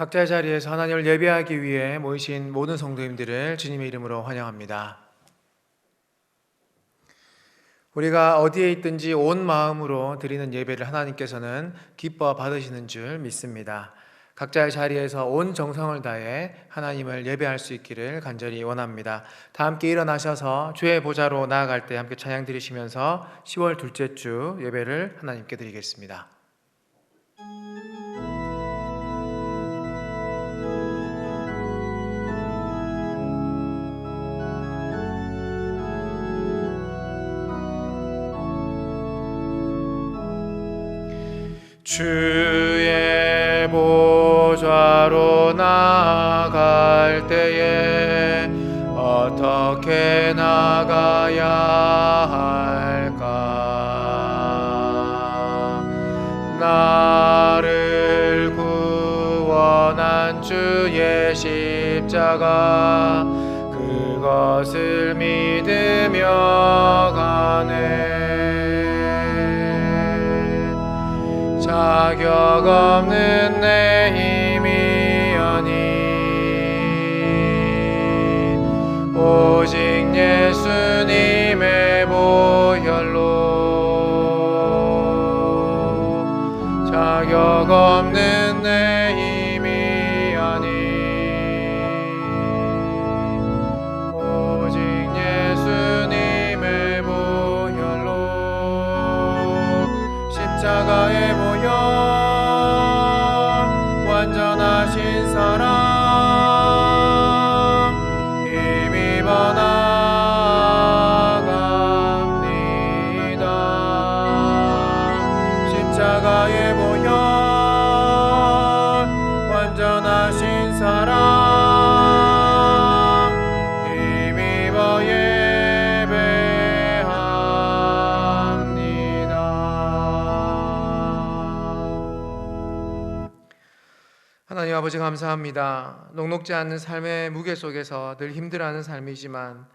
각자의 자리에서 하나님을 예배하기 위해 모이신 모든 성도님들을 주님의 이름으로 환영합니다. 우리가 어디에 있든지 온 마음으로 드리는 예배를 하나님께서는 기뻐 받으시는 줄 믿습니다. 각자의 자리에서 온 정성을 다해 하나님을 예배할 수 있기를 간절히 원합니다. 다 함께 일어나셔서 주의 보좌로 나아갈 때 함께 찬양 드리시면서 10월 둘째 주 예배를 하나님께 드리겠습니다. 주의 보좌로 나아갈 때에 어떻게 나가야 할까? 나를 구원한 주의 십자가 그것을 믿으며 가네. 자격 없는 내 힘이 아닌 오직 예수님의 보혈로 자격 없는 내 힘이 아닌 오직 예수님의 보혈로 십자가의 보혈 완전하신 사랑 힘입어 나갑니다. 십자가의 보혈 완전하신 사랑 힘입어 하나님 아버지 감사합니다. 녹록지 않는 삶의 무게 속에서 늘 힘들어하는 삶이지만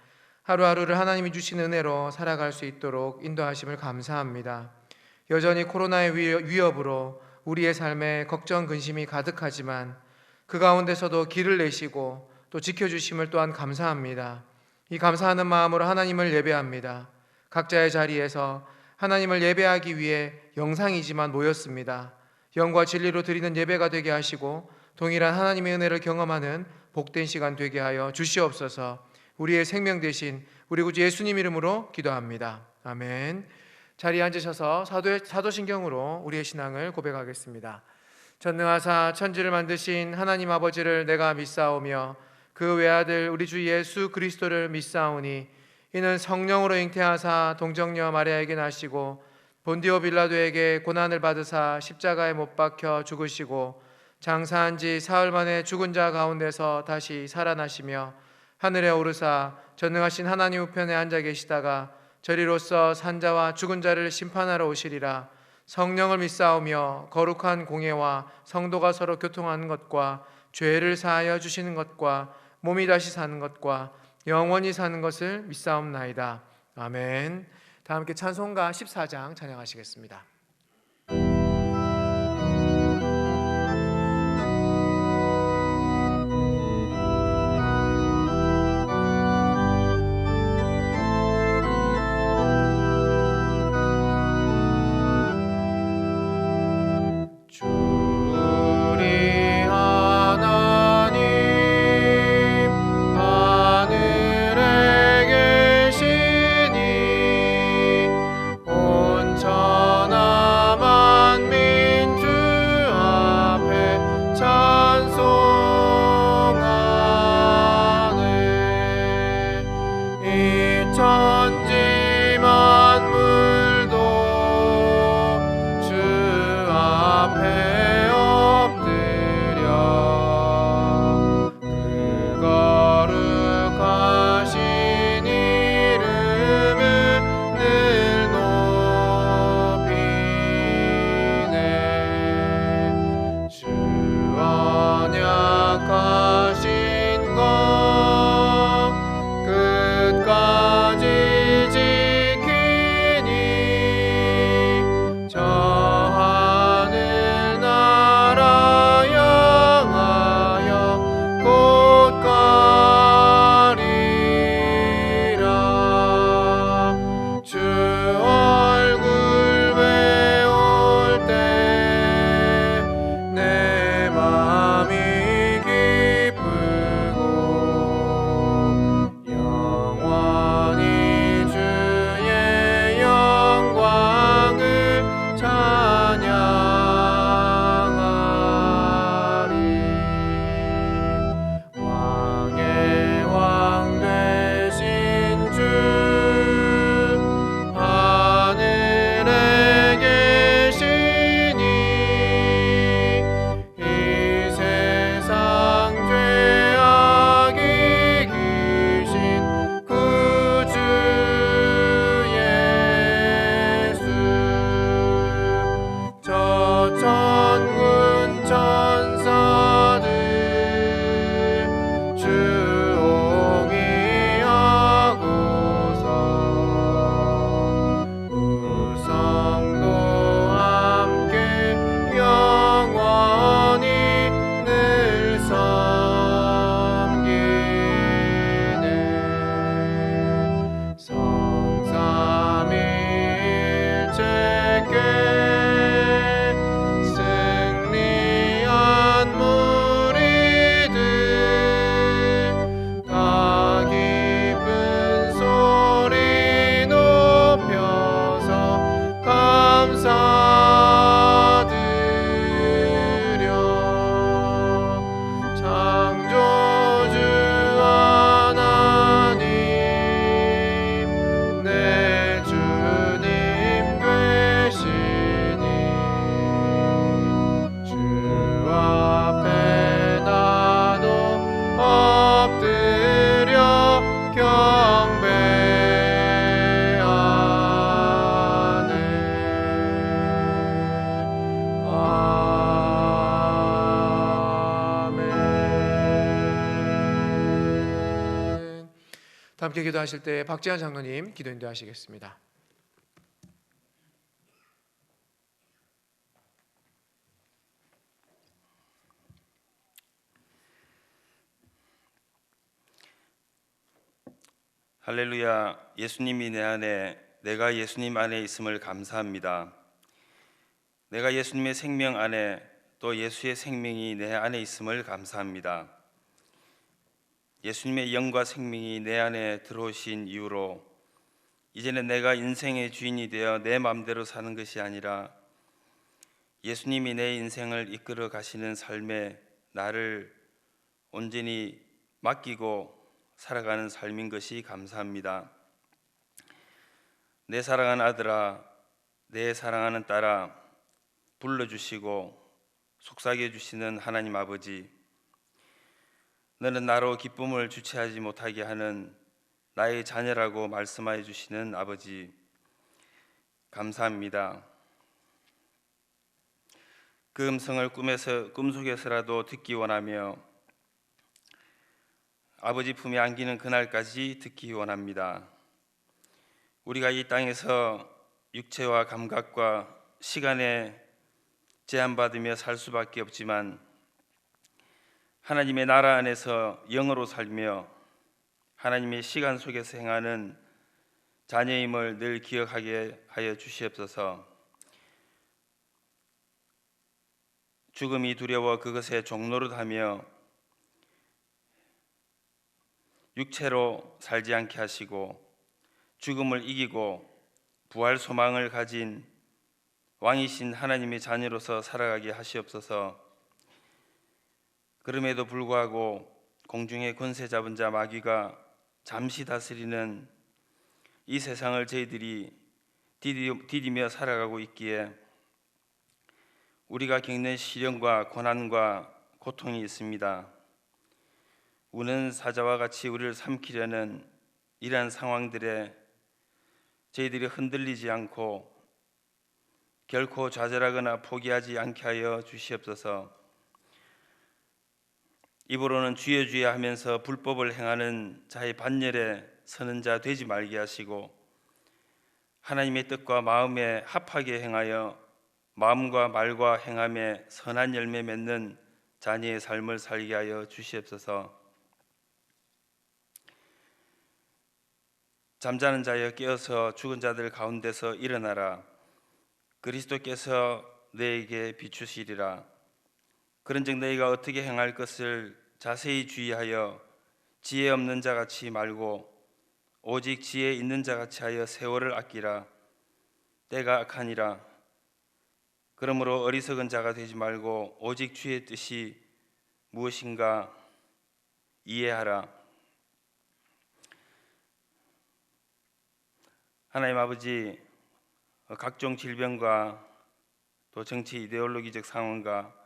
하루하루를 하나님이 주신 은혜로 살아갈 수 있도록 인도하심을 감사합니다. 여전히 코로나의 위협으로 우리의 삶에 걱정, 근심이 가득하지만 그 가운데서도 길을 내시고 또 지켜주심을 또한 감사합니다. 이 감사하는 마음으로 하나님을 예배합니다. 각자의 자리에서 하나님을 예배하기 위해 영상이지만 모였습니다. 영과 진리로 드리는 예배가 되게 하시고 동일한 하나님의 은혜를 경험하는 복된 시간 되게 하여 주시옵소서. 우리의 생명 되신 우리 구주 예수님 이름으로 기도합니다. 아멘. 자리에 앉으셔서 사도신경으로 우리의 신앙을 고백하겠습니다. 전능하사 천지를 만드신 하나님 아버지를 내가 믿사오며 그 외아들 우리 주 예수 그리스도를 믿사오니 이는 성령으로 잉태하사 동정녀 마리아에게 나시고 본디오 빌라도에게 고난을 받으사 십자가에 못 박혀 죽으시고 장사한 지 사흘 만에 죽은 자 가운데서 다시 살아나시며 하늘에 오르사 전능하신 하나님 우편에 앉아 계시다가 저리로서 산자와 죽은 자를 심판하러 오시리라. 성령을 믿사오며 거룩한 공예와 성도가 서로 교통하는 것과 죄를 사하여 주시는 것과 몸이 다시 사는 것과 영원히 사는 것을 믿사옵나이다. 아멘. 다 함께 찬송가 14장 찬양하시겠습니다. 온전한 함께 기도하실 때 박재환 장로님 기도 인도하시겠습니다. 할렐루야. 예수님이 내 안에, 내가 예수님 안에 있음을 감사합니다. 내가 예수님의 생명 안에, 또 예수의 생명이 내 안에 있음을 감사합니다. 예수님의 영과 생명이 내 안에 들어오신 이후로 이제는 내가 인생의 주인이 되어 내 마음대로 사는 것이 아니라 예수님이 내 인생을 이끌어 가시는 삶에 나를 온전히 맡기고 살아가는 삶인 것이 감사합니다. 내 사랑하는 아들아, 내 사랑하는 딸아, 불러주시고 속삭여 주시는 하나님 아버지, 너는 나로 기쁨을 주체하지 못하게 하는 나의 자녀라고 말씀하여 주시는 아버지, 감사합니다. 그 음성을 꿈속에서라도 듣기 원하며 아버지 품에 안기는 그날까지 듣기 원합니다. 우리가 이 땅에서 육체와 감각과 시간에 제한받으며 살 수밖에 없지만 하나님의 나라 안에서 영으로 살며 하나님의 시간 속에서 행하는 자녀임을 늘 기억하게 하여 주시옵소서. 죽음이 두려워 그것에 종노릇하며 육체로 살지 않게 하시고 죽음을 이기고 부활 소망을 가진 왕이신 하나님의 자녀로서 살아가게 하시옵소서. 그럼에도 불구하고 공중의 권세 잡은 자 마귀가 잠시 다스리는 이 세상을 저희들이 디디며 살아가고 있기에 우리가 겪는 시련과 고난과 고통이 있습니다. 우는 사자와 같이 우리를 삼키려는 이러한 상황들에 저희들이 흔들리지 않고 결코 좌절하거나 포기하지 않게 하여 주시옵소서. 입으로는 주여 주여 하면서 불법을 행하는 자의 반열에 서는 자 되지 말게 하시고 하나님의 뜻과 마음에 합하게 행하여 마음과 말과 행함에 선한 열매 맺는 자녀의 삶을 살게 하여 주시옵소서. 잠자는 자여 깨어서 죽은 자들 가운데서 일어나라. 그리스도께서 너에게 비추시리라. 그런즉 너희가 어떻게 행할 것을 자세히 주의하여 지혜 없는 자같이 말고 오직 지혜 있는 자같이 하여 세월을 아끼라. 때가 악하니라. 그러므로 어리석은 자가 되지 말고 오직 주의 뜻이 무엇인가 이해하라. 하나님 아버지, 각종 질병과 또 정치 이데올로기적 상황과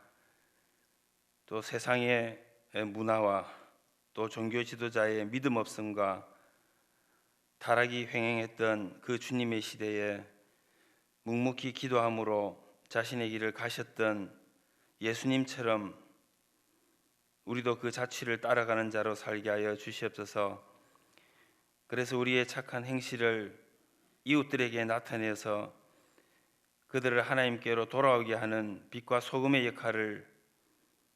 또 세상의 문화와 또 종교 지도자의 믿음 없음과 타락이 횡행했던 그 주님의 시대에 묵묵히 기도함으로 자신의 길을 가셨던 예수님처럼 우리도 그 자취를 따라가는 자로 살게 하여 주시옵소서. 그래서 우리의 착한 행실을 이웃들에게 나타내서 그들을 하나님께로 돌아오게 하는 빛과 소금의 역할을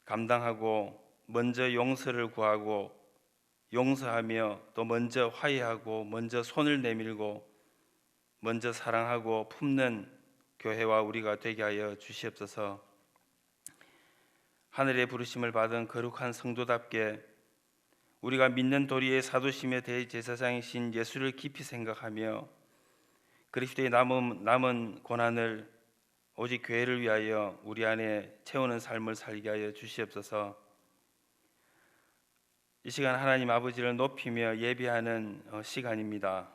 감당하고 먼저 용서를 구하고 용서하며 또 먼저 화해하고 먼저 손을 내밀고 먼저 사랑하고 품는 교회와 우리가 되게 하여 주시옵소서. 하늘의 부르심을 받은 거룩한 성도답게 우리가 믿는 도리의 사도심의 대제사장이신 예수를 깊이 생각하며 그리스도의 남은 고난을 오직 교회를 위하여 우리 안에 채우는 삶을 살게 하여 주시옵소서. 이 시간 하나님 아버지를 높이며 예배하는 시간입니다.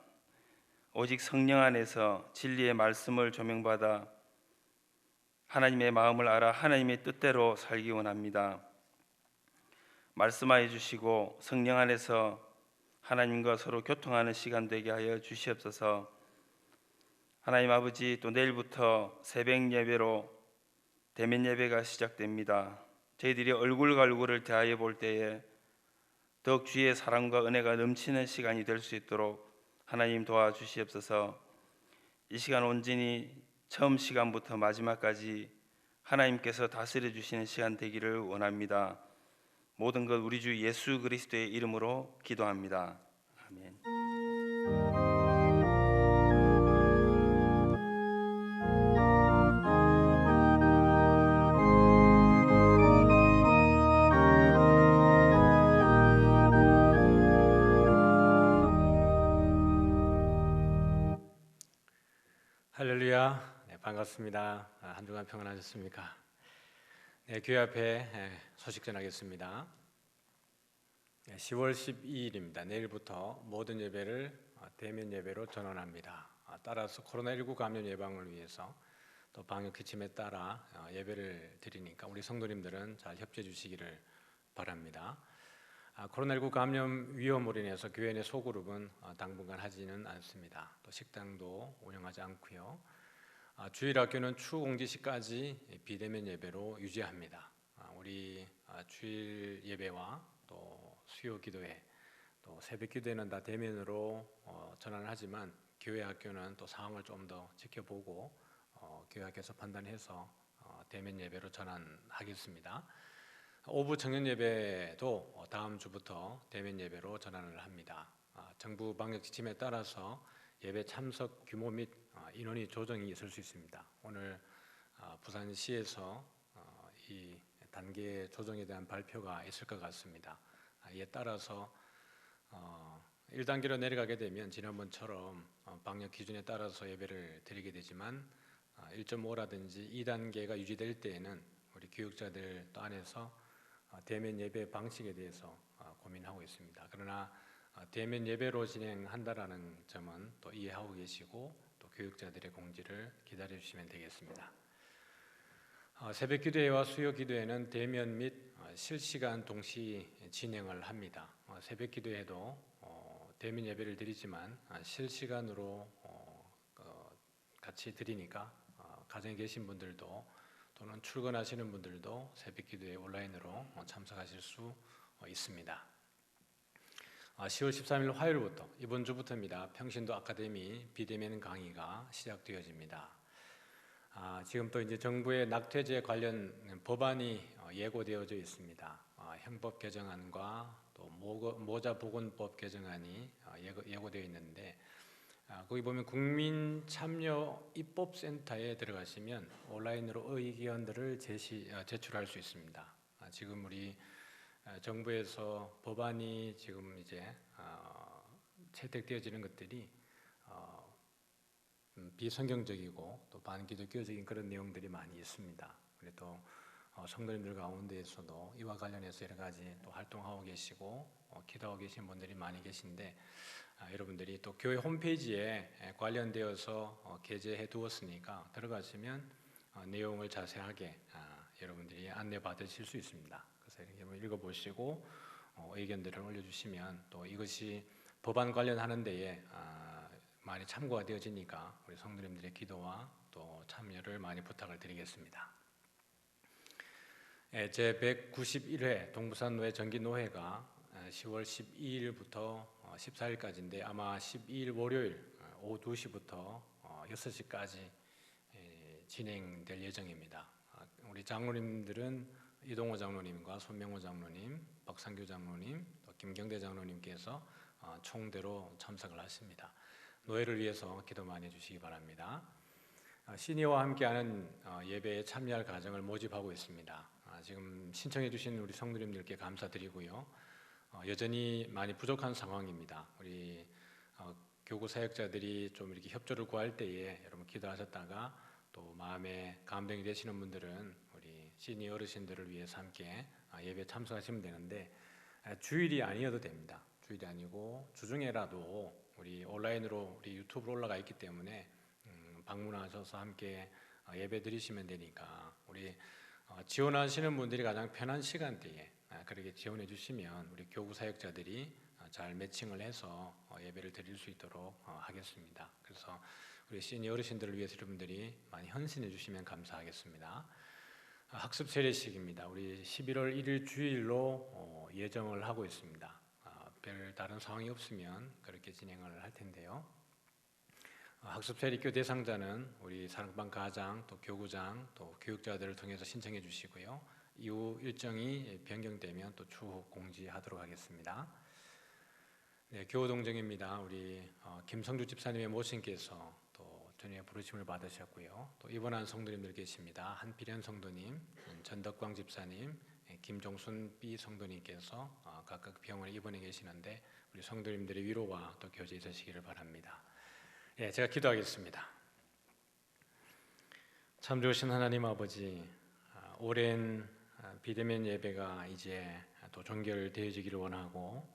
오직 성령 안에서 진리의 말씀을 조명받아 하나님의 마음을 알아 하나님의 뜻대로 살기 원합니다. 말씀하여 주시고 성령 안에서 하나님과 서로 교통하는 시간 되게 하여 주시옵소서. 하나님 아버지, 또 내일부터 새벽 예배로 대면 예배가 시작됩니다. 저희들이 얼굴과 얼굴을 대하여 볼 때에 더욱 주의 사랑과 은혜가 넘치는 시간이 될 수 있도록 하나님 도와주시옵소서. 이 시간 온전히 처음 시간부터 마지막까지 하나님께서 다스려 주시는 시간 되기를 원합니다. 모든 것 우리 주 예수 그리스도의 이름으로 기도합니다. 아멘. 할렐루야. 네, 반갑습니다. 한 주간 평안하셨습니까? 네, 교회 앞에 소식 전하겠습니다. 10월 12일입니다. 내일부터 모든 예배를 대면 예배로 전환합니다. 따라서 코로나19 감염 예방을 위해서 또 방역 지침에 따라 예배를 드리니까 우리 성도님들은 잘 협조해 주시기를 바랍니다. 코로나19 감염 위험으로 인해서 교회 내 소그룹은 당분간 하지는 않습니다. 또 식당도 운영하지 않고요. 주일학교는 추후 공지시까지 비대면 예배로 유지합니다. 우리 주일 예배와 또 수요 기도회, 또 새벽 기도회는 다 대면으로 전환을 하지만 교회 학교는 또 상황을 좀 더 지켜보고 교회 학교에서 판단해서 대면 예배로 전환하겠습니다. 오후 청년 예배도 다음 주부터 대면 예배로 전환을 합니다. 정부 방역 지침에 따라서 예배 참석 규모 및 인원이 조정이 있을 수 있습니다. 오늘 부산시에서 이 단계 조정에 대한 발표가 있을 것 같습니다. 이에 따라서 1단계로 내려가게 되면 지난번처럼 방역 기준에 따라서 예배를 드리게 되지만 1.5라든지 2단계가 유지될 때에는 우리 교육자들 또 안에서 대면 예배 방식에 대해서 고민하고 있습니다. 그러나 대면 예배로 진행한다라는 점은 또 이해하고 계시고 또 교육자들의 공지를 기다려 주시면 되겠습니다. 새벽 기도회와 수요 기도회는 대면 및 실시간 동시 진행을 합니다. 새벽 기도회도 대면 예배를 드리지만 실시간으로 같이 드리니까 가정에 계신 분들도 또는 출근하시는 분들도 새벽 기도회 온라인으로 참석하실 수 있습니다. 10월 13일 화요일부터 이번 주부터입니다. 평신도 아카데미 비대면 강의가 시작되어집니다. 지금 또 이제 정부의 낙태죄 관련 법안이 예고되어져 있습니다. 형법 개정안과 또 모자보건법 개정안이 예고되어 있는데 거기 보면 국민참여입법센터에 들어가시면 온라인으로 의견들을 제출할 수 있습니다. 지금 우리 정부에서 법안이 지금 이제 채택되어지는 것들이 비성경적이고 또 반기독교적인 그런 내용들이 많이 있습니다. 그래도 성도님들 가운데에서도 이와 관련해서 여러 가지 또 활동하고 계시고 기도하고 계신 분들이 많이 계신데 여러분들이 또 교회 홈페이지에 관련되어서 게재해 두었으니까 들어가시면 내용을 자세하게 여러분들이 안내 받으실 수 있습니다. 그래서 이렇게 한번 읽어보시고 의견들을 올려주시면 또 이것이 법안 관련하는 데에 많이 참고가 되어지니까 우리 성도님들의 기도와 또 참여를 많이 부탁을 드리겠습니다. 제 191회 동부산노회 정기노회가 10월 12일부터 14일까지인데 아마 12일 월요일 오후 2시부터 6시까지 진행될 예정입니다. 우리 장로님들은 이동호 장로님과 손명호 장로님, 박상규 장로님, 또 김경대 장로님께서 총대로 참석을 하십니다. 노회를 위해서 기도 많이 해주시기 바랍니다. 시니어와 함께하는 예배에 참여할 가정을 모집하고 있습니다. 지금 신청해 주신 우리 성도님들께 감사드리고요. 여전히 많이 부족한 상황입니다. 우리 교구 사역자들이 좀 이렇게 협조를 구할 때에 여러분 기도하셨다가 또 마음에 감동이 되시는 분들은 우리 시니어 어르신들을 위해서 함께 예배 참석하시면 되는데 주일이 아니어도 됩니다. 주일이 아니고 주중에라도 우리 온라인으로 우리 유튜브로 올라가 있기 때문에 방문하셔서 함께 예배 드리시면 되니까 우리 지원하시는 분들이 가장 편한 시간대에 그렇게 지원해 주시면 우리 교구 사역자들이 잘 매칭을 해서 예배를 드릴 수 있도록 하겠습니다. 그래서 우리 시니어 어르신들을 위해서 여러분들이 많이 헌신해 주시면 감사하겠습니다. 학습 세례식입니다. 우리 11월 1일 주일로 예정을 하고 있습니다. 별 다른 상황이 없으면 그렇게 진행을 할 텐데요. 학습 세리교 대상자는 우리 사랑방 가장, 또 교구장, 또 교육자들을 통해서 신청해 주시고요. 이후 일정이 변경되면 또 추후 공지하도록 하겠습니다. 네, 교우동정입니다. 우리 김성주 집사님의 모친께서 또 주님의 부르심을 받으셨고요. 또 입원한 성도님들 계십니다. 한필현 성도님, 전덕광 집사님, 김종순 B 성도님께서 각각 병원에 입원해 계시는데 우리 성도님들의 위로와 또 교제 있으시기를 바랍니다. 예, 제가 기도하겠습니다. 참 좋으신 하나님 아버지, 오랜 비대면 예배가 이제 또 종결되어지기를 원하고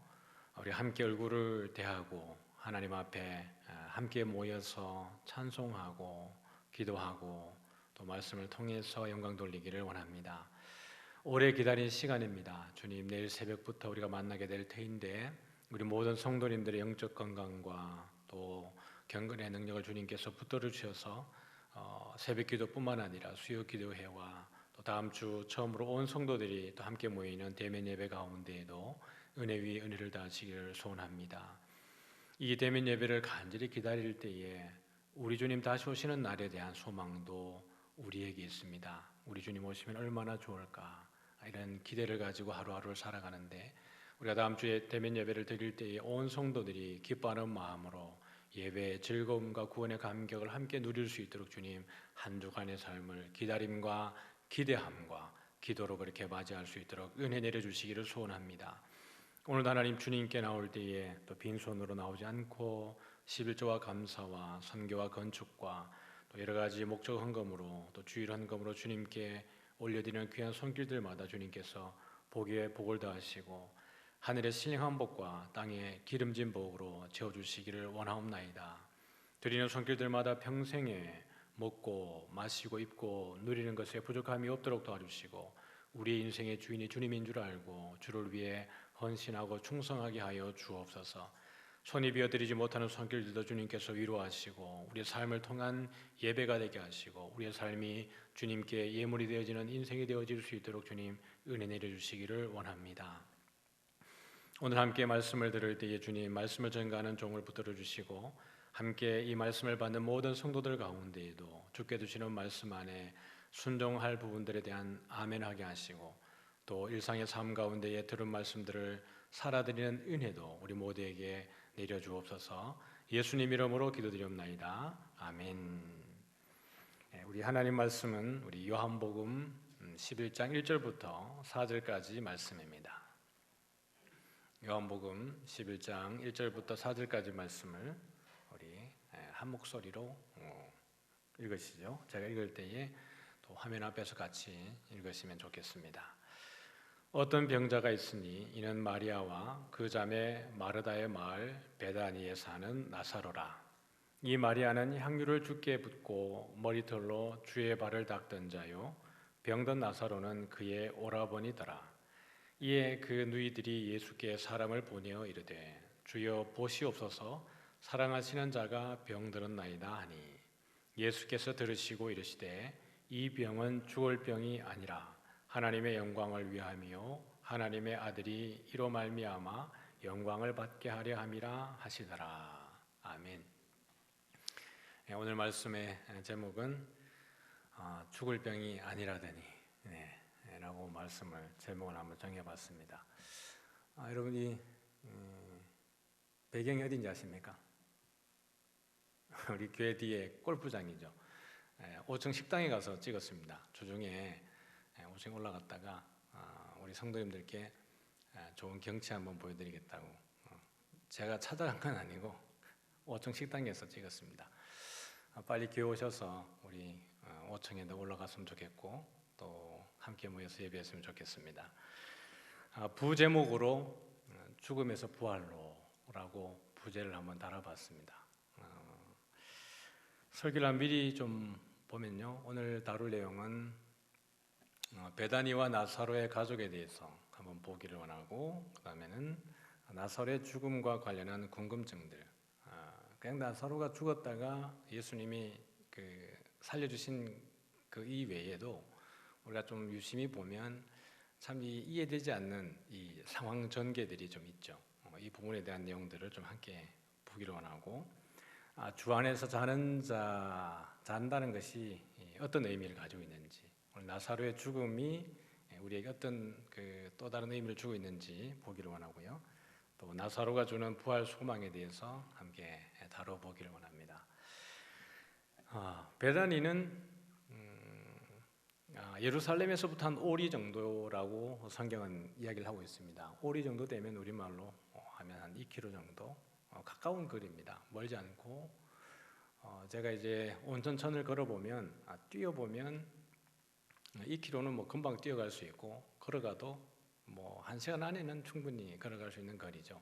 우리 함께 얼굴을 대하고 하나님 앞에 함께 모여서 찬송하고 기도하고 또 말씀을 통해서 영광 돌리기를 원합니다. 오래 기다린 시간입니다. 주님, 내일 새벽부터 우리가 만나게 될 터인데 우리 모든 성도님들의 영적 건강과 또 경건의 능력을 주님께서 붙들어 주셔서 새벽 기도뿐만 아니라 수요 기도회와 또 다음 주 처음으로 온 성도들이 또 함께 모이는 대면 예배 가운데에도 은혜 위에 은혜를 다하시기를 소원합니다. 이 대면 예배를 간절히 기다릴 때에 우리 주님 다시 오시는 날에 대한 소망도 우리에게 있습니다. 우리 주님 오시면 얼마나 좋을까, 이런 기대를 가지고 하루하루를 살아가는데 우리가 다음 주에 대면 예배를 드릴 때에 온 성도들이 기뻐하는 마음으로 예배의 즐거움과 구원의 감격을 함께 누릴 수 있도록 주님 한 주간의 삶을 기다림과 기대함과 기도로 그렇게 맞이할 수 있도록 은혜 내려주시기를 소원합니다. 오늘도 하나님 주님께 나올 때에 또 빈손으로 나오지 않고 11조와 감사와 선교와 건축과 또 여러 가지 목적 헌금으로 또 주일 헌금으로 주님께 올려드리는 귀한 손길들마다 주님께서 복에 복을 더하시고 하늘의 신령한 복과 땅의 기름진 복으로 채워주시기를 원하옵나이다. 드리는 손길들마다 평생에 먹고 마시고 입고 누리는 것에 부족함이 없도록 도와주시고 우리의 인생의 주인이 주님인 줄 알고 주를 위해 헌신하고 충성하게 하여 주옵소서. 손이 비어드리지 못하는 손길들도 주님께서 위로하시고 우리의 삶을 통한 예배가 되게 하시고 우리의 삶이 주님께 예물이 되어지는 인생이 되어질 수 있도록 주님 은혜 내려주시기를 원합니다. 오늘 함께 말씀을 들을 때에 주님 말씀을 전가하는 종을 붙들어 주시고 함께 이 말씀을 받는 모든 성도들 가운데에도 주께 주시는 말씀 안에 순종할 부분들에 대한 아멘하게 하시고 또 일상의 삶 가운데에 들은 말씀들을 살아드리는 은혜도 우리 모두에게 내려주옵소서. 예수님 이름으로 기도드리옵나이다. 아멘. 우리 하나님 말씀은 우리 요한복음 11장 1절부터 4절까지 말씀입니다. 요한복음 11장 1절부터 4절까지 말씀을 우리 한 목소리로 읽으시죠. 제가 읽을 때에 또 화면 앞에서 같이 읽으시면 좋겠습니다. 어떤 병자가 있으니 이는 마리아와 그 자매 마르다의 마을 베다니에 사는 나사로라. 이 마리아는 향유를 주께 붓고 머리털로 주의 발을 닦던 자요 병든 나사로는 그의 오라버니더라. 이에 그 누이들이 예수께 사람을 보내어 이르되 주여 보시옵소서 사랑하시는 자가 병들었나이다 하니 예수께서 들으시고 이르시되 이 병은 죽을 병이 아니라 하나님의 영광을 위함이요 하나님의 아들이 이로 말미암아 영광을 받게 하려 함이라 하시더라. 아멘. 오늘 말씀의 제목은 죽을 병이 아니라더니 라고 말씀을 제목을 한번 정해봤습니다. 여러분이 배경이 어딘지 아십니까? 우리 교회 뒤에 골프장이죠. 5층 식당에 가서 찍었습니다. 주중에 5층 올라갔다가 우리 성도님들께 좋은 경치 한번 보여드리겠다고 제가 찾아간 건 아니고 5층 식당에서 찍었습니다. 빨리 교회 오셔서 우리 5층에도 올라갔으면 좋겠고 또 함께 모여서 예배했으면 좋겠습니다. 부제목으로 죽음에서 부활로라고 부제를 한번 달아봤습니다. 설교를 미리 좀 보면요, 오늘 다룰 내용은 베다니와 나사로의 가족에 대해서 한번 보기를 원하고, 그 다음에는 나사로의 죽음과 관련한 궁금증들, 그냥 나사로가 죽었다가 예수님이 살려주신 그 이외에도 우리가 좀 유심히 보면 참 이해되지 않는 이 상황 전개들이 좀 있죠. 이 부분에 대한 내용들을 좀 함께 보기를 원하고, 주 안에서 잔다는 것이 어떤 의미를 가지고 있는지, 오늘 나사로의 죽음이 우리에게 어떤 또 다른 의미를 주고 있는지 보기를 원하고요. 또 나사로가 주는 부활 소망에 대해서 함께 다뤄보기를 원합니다. 베다니는 예루살렘에서부터 한 5리 정도라고 성경은 이야기를 하고 있습니다. 5리 정도 되면 우리말로 하면 한 2km 정도, 가까운 거리입니다. 멀지 않고, 제가 이제 온천천을 걸어보면, 뛰어보면 2km는 뭐 금방 뛰어갈 수 있고, 걸어가도 뭐 1시간 안에는 충분히 걸어갈 수 있는 거리죠.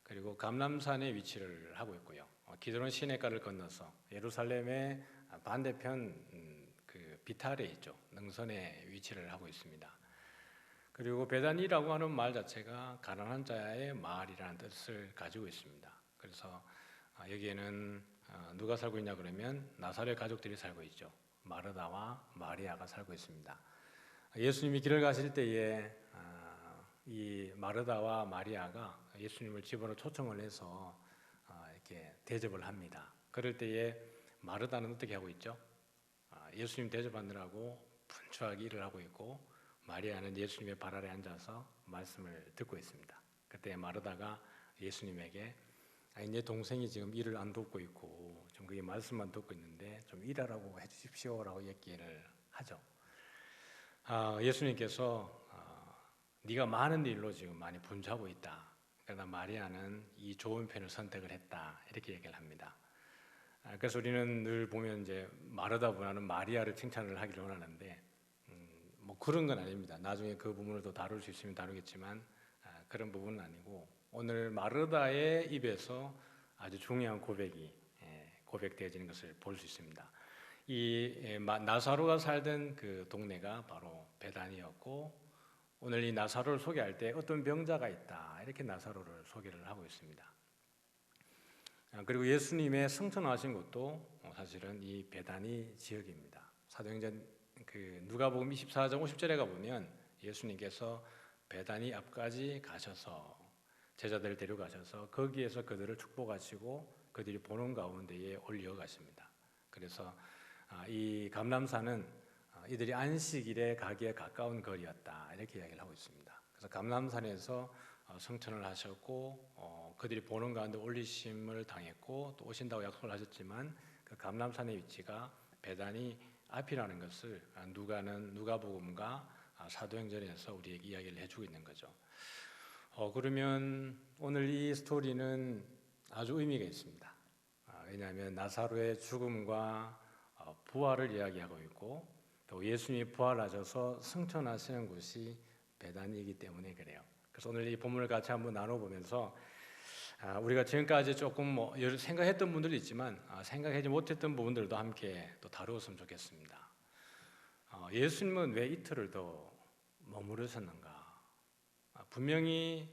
그리고 감람산에 위치를 하고 있고요. 기드론 시내가를 건너서 예루살렘의 반대편 비탈에 있죠. 능선에 위치를 하고 있습니다. 그리고 베다니라고 하는 말 자체가 가난한 자의 마을이라는 뜻을 가지고 있습니다. 그래서 여기에는 누가 살고 있냐 그러면 나사렛 가족들이 살고 있죠. 마르다와 마리아가 살고 있습니다. 예수님이 길을 가실 때에 이 마르다와 마리아가 예수님을 집으로 초청을 해서 이렇게 대접을 합니다. 그럴 때에 마르다는 어떻게 하고 있죠? 예수님 대접하느라고 분주하게 일을 하고 있고, 마리아는 예수님의 발 아래 앉아서 말씀을 듣고 있습니다. 그때 마르다가 예수님에게 내 동생이 지금 일을 안 돕고 있고 좀 그게 말씀만 듣고 있는데 좀 일하라고 해주십시오라고 얘기를 하죠. 예수님께서 네가 많은 일로 지금 많이 분주하고 있다. 그러나 마리아는 이 좋은 편을 선택을 했다. 이렇게 얘기를 합니다. 그래서 우리는 늘 보면 이제 마르다보다는 마리아를 칭찬을 하기를 원하는데 뭐 그런 건 아닙니다. 나중에 그 부분을 더 다룰 수 있으면 다루겠지만 그런 부분은 아니고, 오늘 마르다의 입에서 아주 중요한 고백이 고백되어지는 것을 볼 수 있습니다. 이 나사로가 살던 그 동네가 바로 베다니였고, 오늘 이 나사로를 소개할 때 어떤 병자가 있다 이렇게 나사로를 소개를 하고 있습니다. 그리고 예수님의 승천하신 곳도 사실은 이 베다니 지역입니다. 사도행전 누가복음 24장 50절에 가보면 예수님께서 베다니 앞까지 가셔서 제자들을 데려가셔서 거기에서 그들을 축복하시고 그들이 보는 가운데에 올려 가십니다. 그래서 이 감람산은 이들이 안식일에 가기에 가까운 거리였다 이렇게 이야기를 하고 있습니다. 그래서 감람산에서 성천을 하셨고 그들이 보는 가운데 올리심을 당했고 또 오신다고 약속을 하셨지만 그 감람산의 위치가 베다니 앞이라는 것을 누가복음과 사도행전에서 우리에게 이야기를 해주고 있는 거죠. 그러면 오늘 이 스토리는 아주 의미가 있습니다. 왜냐하면 나사로의 죽음과 부활을 이야기하고 있고, 또 예수님이 부활하셔서 승천하시는 곳이 베다니이기 때문에 그래요. 그래서 오늘 이 본문을 같이 한번 나눠보면서 우리가 지금까지 조금 생각했던 분들도 있지만 생각하지 못했던 부분들도 함께 또 다루었으면 좋겠습니다. 예수님은 왜 이틀을 더 머무르셨는가? 분명히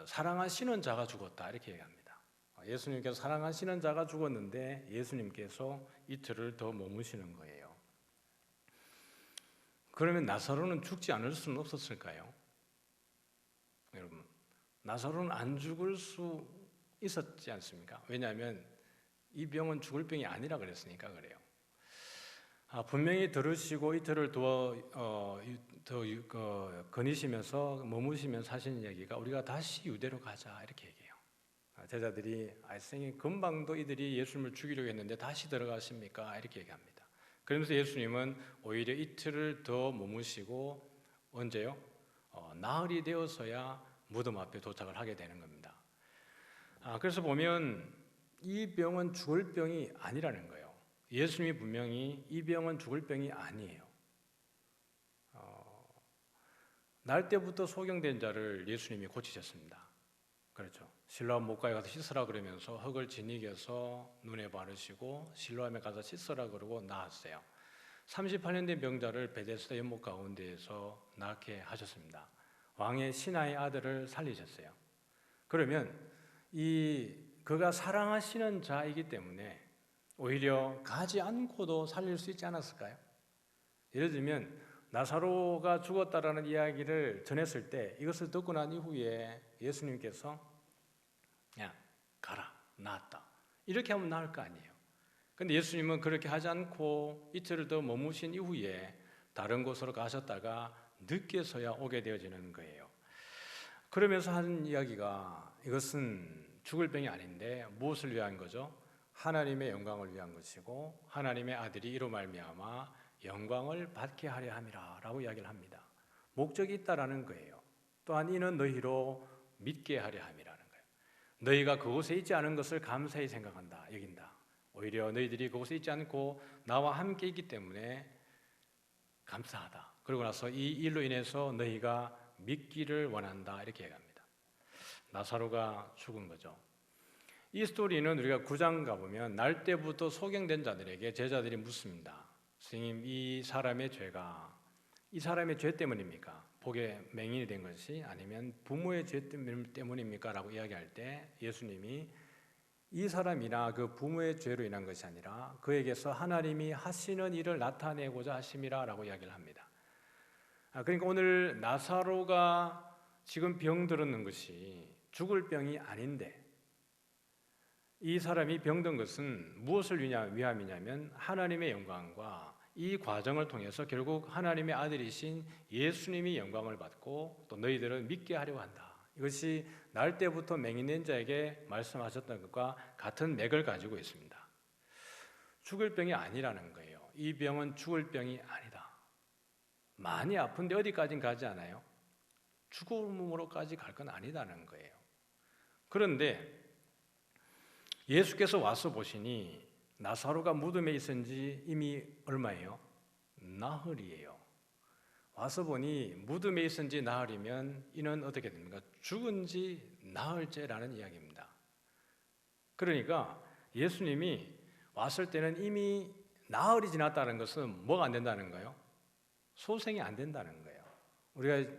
사랑하시는 자가 죽었다 이렇게 얘기합니다. 예수님께서 사랑하시는 자가 죽었는데 예수님께서 이틀을 더 머무시는 거예요. 그러면 나사로는 죽지 않을 수는 없었을까요? 여러분, 나사로는 안 죽을 수 있었지 않습니까? 왜냐하면 이 병은 죽을 병이 아니라 그랬으니까 그래요. 분명히 들으시고 이틀을 더 거니시면서 머무시면서 하시는 얘기가 우리가 다시 유대로 가자 이렇게 얘기해요. 제자들이 선생님 금방도 이들이 예수님을 죽이려고 했는데 다시 들어가십니까? 이렇게 얘기합니다. 그러면서 예수님은 오히려 이틀을 더 머무시고 언제요? 나흘이 되어서야 무덤 앞에 도착을 하게 되는 겁니다. 그래서 보면 이 병은 죽을 병이 아니라는 거예요. 예수님이 분명히 이 병은 죽을 병이 아니에요. 날 때부터 소경된 자를 예수님이 고치셨습니다. 그렇죠. 실로암 못가에 가서 씻으라 그러면서 흙을 지니겨서 눈에 바르시고 실로암에 가서 씻으라 그러고 나았어요. 38년 된 병자를 베데스다 연못 가운데에서 낫게 하셨습니다. 왕의 신하의 아들을 살리셨어요. 그러면 그가 사랑하시는 자이기 때문에 오히려 가지 않고도 살릴 수 있지 않았을까요? 예를 들면 나사로가 죽었다라는 이야기를 전했을 때 이것을 듣고 난 이후에 예수님께서 그냥 가라, 나았다. 이렇게 하면 나을 거 아니에요. 근데 예수님은 그렇게 하지 않고 이틀을 더 머무신 이후에 다른 곳으로 가셨다가 늦게서야 오게 되어지는 거예요. 그러면서 하는 이야기가 이것은 죽을 병이 아닌데 무엇을 위한 거죠? 하나님의 영광을 위한 것이고 하나님의 아들이 이로 말미암아 영광을 받게 하려 함이라 라고 이야기를 합니다. 목적이 있다라는 거예요. 또한 이는 너희로 믿게 하려 함이라는 거예요. 너희가 그곳에 있지 않은 것을 감사히 생각한다, 여긴다. 오히려 너희들이 그곳에 있지 않고 나와 함께 있기 때문에 감사하다. 그러고 나서 이 일로 인해서 너희가 믿기를 원한다, 이렇게 얘기합니다. 나사로가 죽은 거죠. 이 스토리는 우리가 9장 가보면 날 때부터 소경된 자들에게 제자들이 묻습니다. 스님, 이 사람의 죄 때문입니까? 복에 맹인이 된 것이 아니면 부모의 죄 때문입니까? 라고 이야기할 때 예수님이 이 사람이나 그 부모의 죄로 인한 것이 아니라 그에게서 하나님이 하시는 일을 나타내고자 하심이라 라고 이야기를 합니다. 그러니까 오늘 나사로가 지금 병들었는 것이 죽을 병이 아닌데 이 사람이 병든 것은 무엇을 위함이냐면 하나님의 영광과 이 과정을 통해서 결국 하나님의 아들이신 예수님이 영광을 받고 또 너희들은 믿게 하려고 한다. 이것이 날 때부터 맹인된 자에게 말씀하셨던 것과 같은 맥을 가지고 있습니다. 죽을 병이 아니라는 거예요. 이 병은 죽을 병이 아니다. 많이 아픈데 어디까진 가지 않아요? 죽음으로까지 갈 건 아니다는 거예요. 그런데 예수께서 와서 보시니 나사로가 무덤에 있은 지 이미 얼마예요? 나흘이에요. 와서 보니 무덤에 있은 지 나흘이면 이는 어떻게 됩니까? 죽은 지 나흘째라는 이야기입니다. 그러니까 예수님이 왔을 때는 이미 나흘이 지났다는 것은 뭐가 안 된다는 거예요? 소생이 안 된다는 거예요. 우리가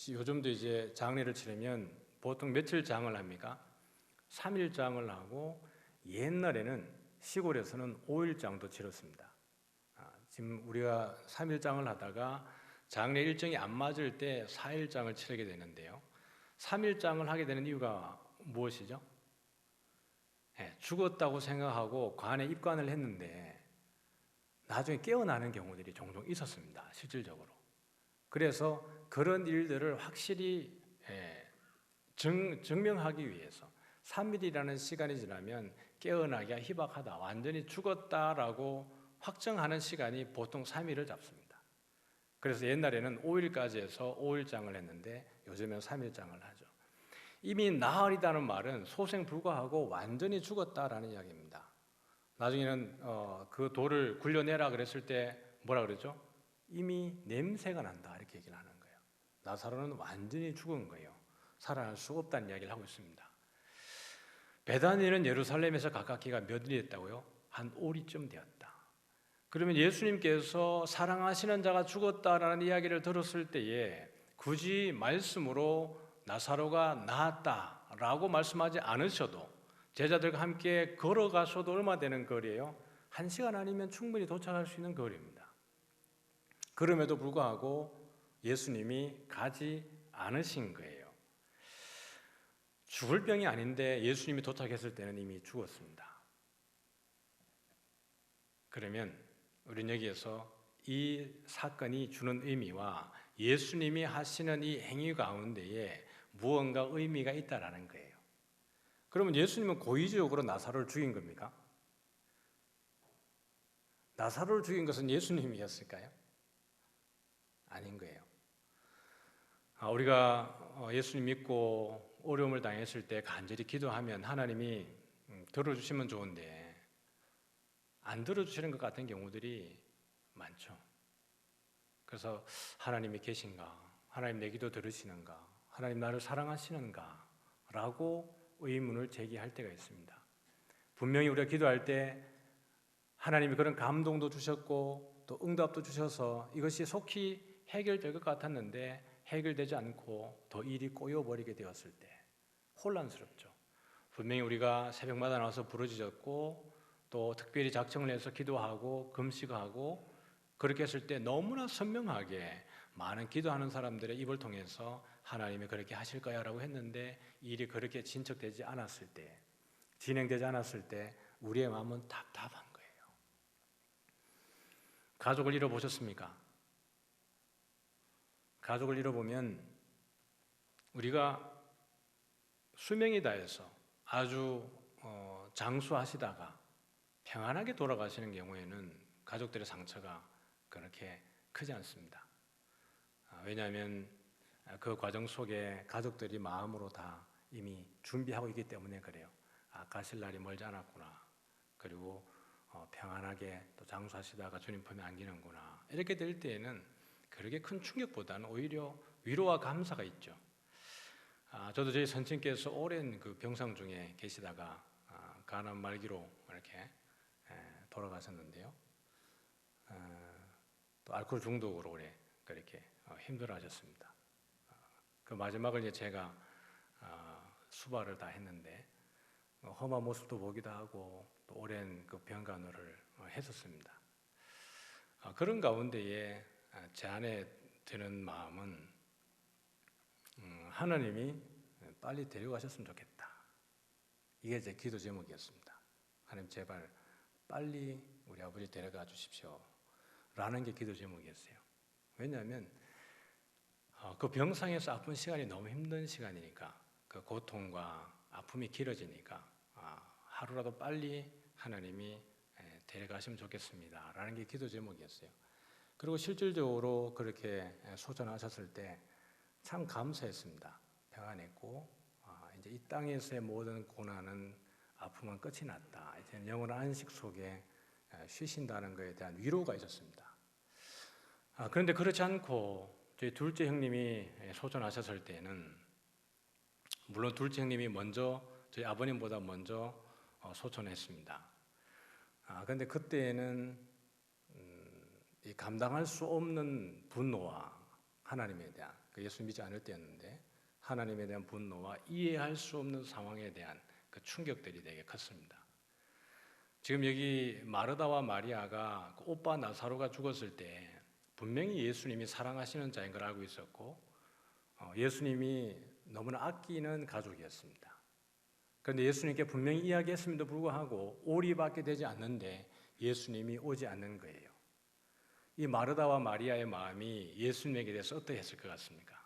요즘도 이제 장례를 치르면 보통 며칠 장을 합니까? 3일 장을 하고 옛날에는 시골에서는 5일 장도 치렀습니다. 지금 우리가 3일 장을 하다가 장례 일정이 안 맞을 때 4일 장을 치르게 되는데요. 3일 장을 하게 되는 이유가 무엇이죠? 죽었다고 생각하고 관에 입관을 했는데 나중에 깨어나는 경우들이 종종 있었습니다. 실질적으로. 그래서 그런 일들을 확실히 증명하기 위해서 3일이라는 시간이 지나면 깨어나기가 희박하다, 완전히 죽었다라고 확정하는 시간이 보통 3일을 잡습니다. 그래서 옛날에는 5일까지 해서 5일장을 했는데 요즘은 3일장을 하죠. 이미 나흘이라는 말은 소생 불가하고 완전히 죽었다라는 이야기입니다. 나중에는 그 돌을 굴려내라 그랬을 때 뭐라 그러죠? 이미 냄새가 난다, 이렇게 얘기를 하는 거예요. 나사로는 완전히 죽은 거예요. 살아날 수 없다는 이야기를 하고 있습니다. 베다니는 예루살렘에서 가깝기가 몇 일이 됐다고요? 한 5리쯤 되었다. 그러면 예수님께서 사랑하시는 자가 죽었다라는 이야기를 들었을 때에 굳이 말씀으로 나사로가 나았다라고 말씀하지 않으셔도 제자들과 함께 걸어가셔도 얼마 되는 거리예요? 1시간 아니면 충분히 도착할 수 있는 거리입니다. 그럼에도 불구하고 예수님이 가지 않으신 거예요. 죽을 병이 아닌데 예수님이 도착했을 때는 이미 죽었습니다. 그러면 우리는 여기에서 이 사건이 주는 의미와 예수님이 하시는 이 행위 가운데에 무언가 의미가 있다라는 거예요. 그러면 예수님은 고의적으로 나사로를 죽인 겁니까? 나사로를 죽인 것은 예수님이었을까요? 아닌 거예요. 우리가 예수님 믿고 어려움을 당했을 때 간절히 기도하면 하나님이 들어주시면 좋은데 안 들어주시는 것 같은 경우들이 많죠. 그래서 하나님이 계신가? 하나님 내 기도 들으시는가? 하나님 나를 사랑하시는가? 라고 의문을 제기할 때가 있습니다. 분명히 우리가 기도할 때 하나님이 그런 감동도 주셨고 또 응답도 주셔서 이것이 속히 해결될 것 같았는데 해결되지 않고 더 일이 꼬여버리게 되었을 때 혼란스럽죠. 분명히 우리가 새벽마다 나와서 부르짖었고 또 특별히 작정을 해서 기도하고 금식하고 그렇게 했을 때 너무나 선명하게 많은 기도하는 사람들의 입을 통해서 하나님이 그렇게 하실 거야 라고 했는데 일이 그렇게 진척되지 않았을 때, 진행되지 않았을 때 우리의 마음은 답답한 거예요. 가족을 잃어보셨습니까? 가족을 잃어보면 우리가 수명이 다해서 아주 장수하시다가 평안하게 돌아가시는 경우에는 가족들의 상처가 그렇게 크지 않습니다. 왜냐하면 그 과정 속에 가족들이 마음으로 다 이미 준비하고 있기 때문에 그래요. 가실 날이 멀지 않았구나. 그리고 평안하게 또 장수하시다가 주님 품에 안기는구나. 이렇게 될 때에는 그렇게 큰 충격보다는 오히려 위로와 감사가 있죠. 저도 저희 선친께서 오랜 그 병상 중에 계시다가 간암 말기로 이렇게 돌아가셨는데요. 또 알코올 중독으로 오래 그렇게 힘들어하셨습니다. 그 마지막을 이제 제가 수발을 다 했는데 험한 모습도 보기도 하고 또 오랜 그 병간호를 했었습니다. 그런 가운데에 제 안에 드는 마음은 하나님이 빨리 데려가셨으면 좋겠다. 이게 제 기도 제목이었습니다. 하나님 제발 빨리 우리 아버지 데려가 주십시오 라는 게 기도 제목이었어요. 왜냐하면 그 병상에서 아픈 시간이 너무 힘든 시간이니까, 그 고통과 아픔이 길어지니까 하루라도 빨리 하나님이 데려가시면 좋겠습니다 라는 게 기도 제목이었어요. 그리고 실질적으로 그렇게 소전하셨을 때 참 감사했습니다. 평안했고 이제 이 땅에서의 모든 고난은 아픔은 끝이 났다. 이제 영원한 안식 속에 쉬신다는 것에 대한 위로가 있었습니다. 그런데 그렇지 않고 저희 둘째 형님이 소전하셨을 때는, 물론 둘째 형님이 먼저 저희 아버님보다 먼저 소전했습니다. 그런데 그때에는 이 감당할 수 없는 분노와 하나님에 대한, 예수 믿지 않을 때였는데 하나님에 대한 분노와 이해할 수 없는 상황에 대한 그 충격들이 되게 컸습니다. 지금 여기 마르다와 마리아가 그 오빠 나사로가 죽었을 때 분명히 예수님이 사랑하시는 자인 걸 알고 있었고 예수님이 너무나 아끼는 가족이었습니다. 그런데 예수님께 분명히 이야기했음에도 불구하고 오리밖에 되지 않는데 예수님이 오지 않는 거예요. 이 마르다와 마리아의 마음이 예수님에게 대해서 어떠했을 것 같습니까?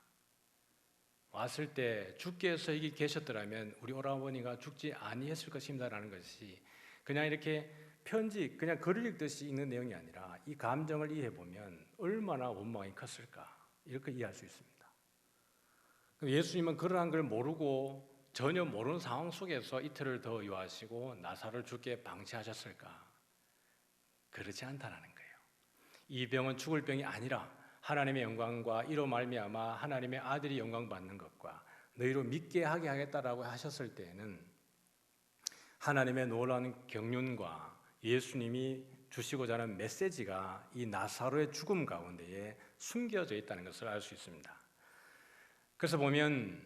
왔을 때 주께서 여기 계셨더라면 우리 오라버니가 죽지 아니했을 것입니다라는 것이 그냥 이렇게 편지, 그냥 글을 읽듯이 읽는 내용이 아니라 이 감정을 이해해 보면 얼마나 원망이 컸을까, 이렇게 이해할 수 있습니다. 예수님은 그러한 걸 모르고 전혀 모르는 상황 속에서 이틀을 더 요하시고 나사로를 죽게 방치하셨을까? 그렇지 않다라는 거예요. 이 병은 죽을 병이 아니라 하나님의 영광과 이로 말미암아 하나님의 아들이 영광 받는 것과 너희로 믿게 하게 하겠다라고 하셨을 때에는 하나님의 놀라운 경륜과 예수님이 주시고자 하는 메시지가 이 나사로의 죽음 가운데에 숨겨져 있다는 것을 알 수 있습니다. 그래서 보면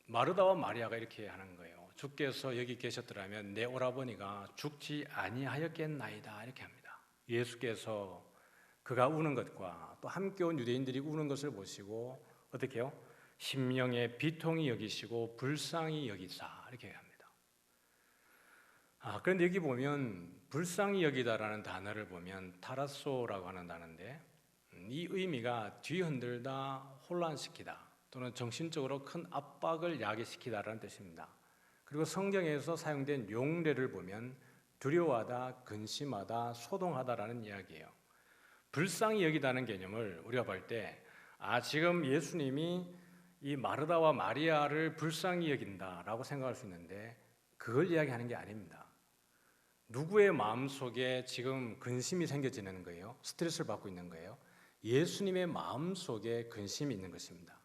마르다와 마리아가 이렇게 하는 거예요. 주께서 여기 계셨더라면 내 오라버니가 죽지 아니하였겠나이다, 이렇게 합니다. 예수께서 그가 우는 것과 또 함께 온 유대인들이 우는 것을 보시고 어떻게 해요? 심령의 비통이 여기시고 불쌍히 여기사, 이렇게 합니다. 그런데 여기 보면 불쌍히 여기다라는 단어를 보면 타라소라고 하는 단어인데 이 의미가 뒤흔들다, 혼란시키다 또는 정신적으로 큰 압박을 야기시키다라는 뜻입니다. 그리고 성경에서 사용된 용례를 보면 두려워하다, 근심하다, 소동하다라는 이야기예요. 불쌍히 여기다는 개념을 우리가 볼 때 지금 예수님이 이 마르다와 마리아를 불쌍히 여긴다라고 생각할 수 있는데 그걸 이야기하는 게 아닙니다. 누구의 마음속에 지금 근심이 생겨지는 거예요? 스트레스를 받고 있는 거예요? 예수님의 마음속에 근심이 있는 것입니다.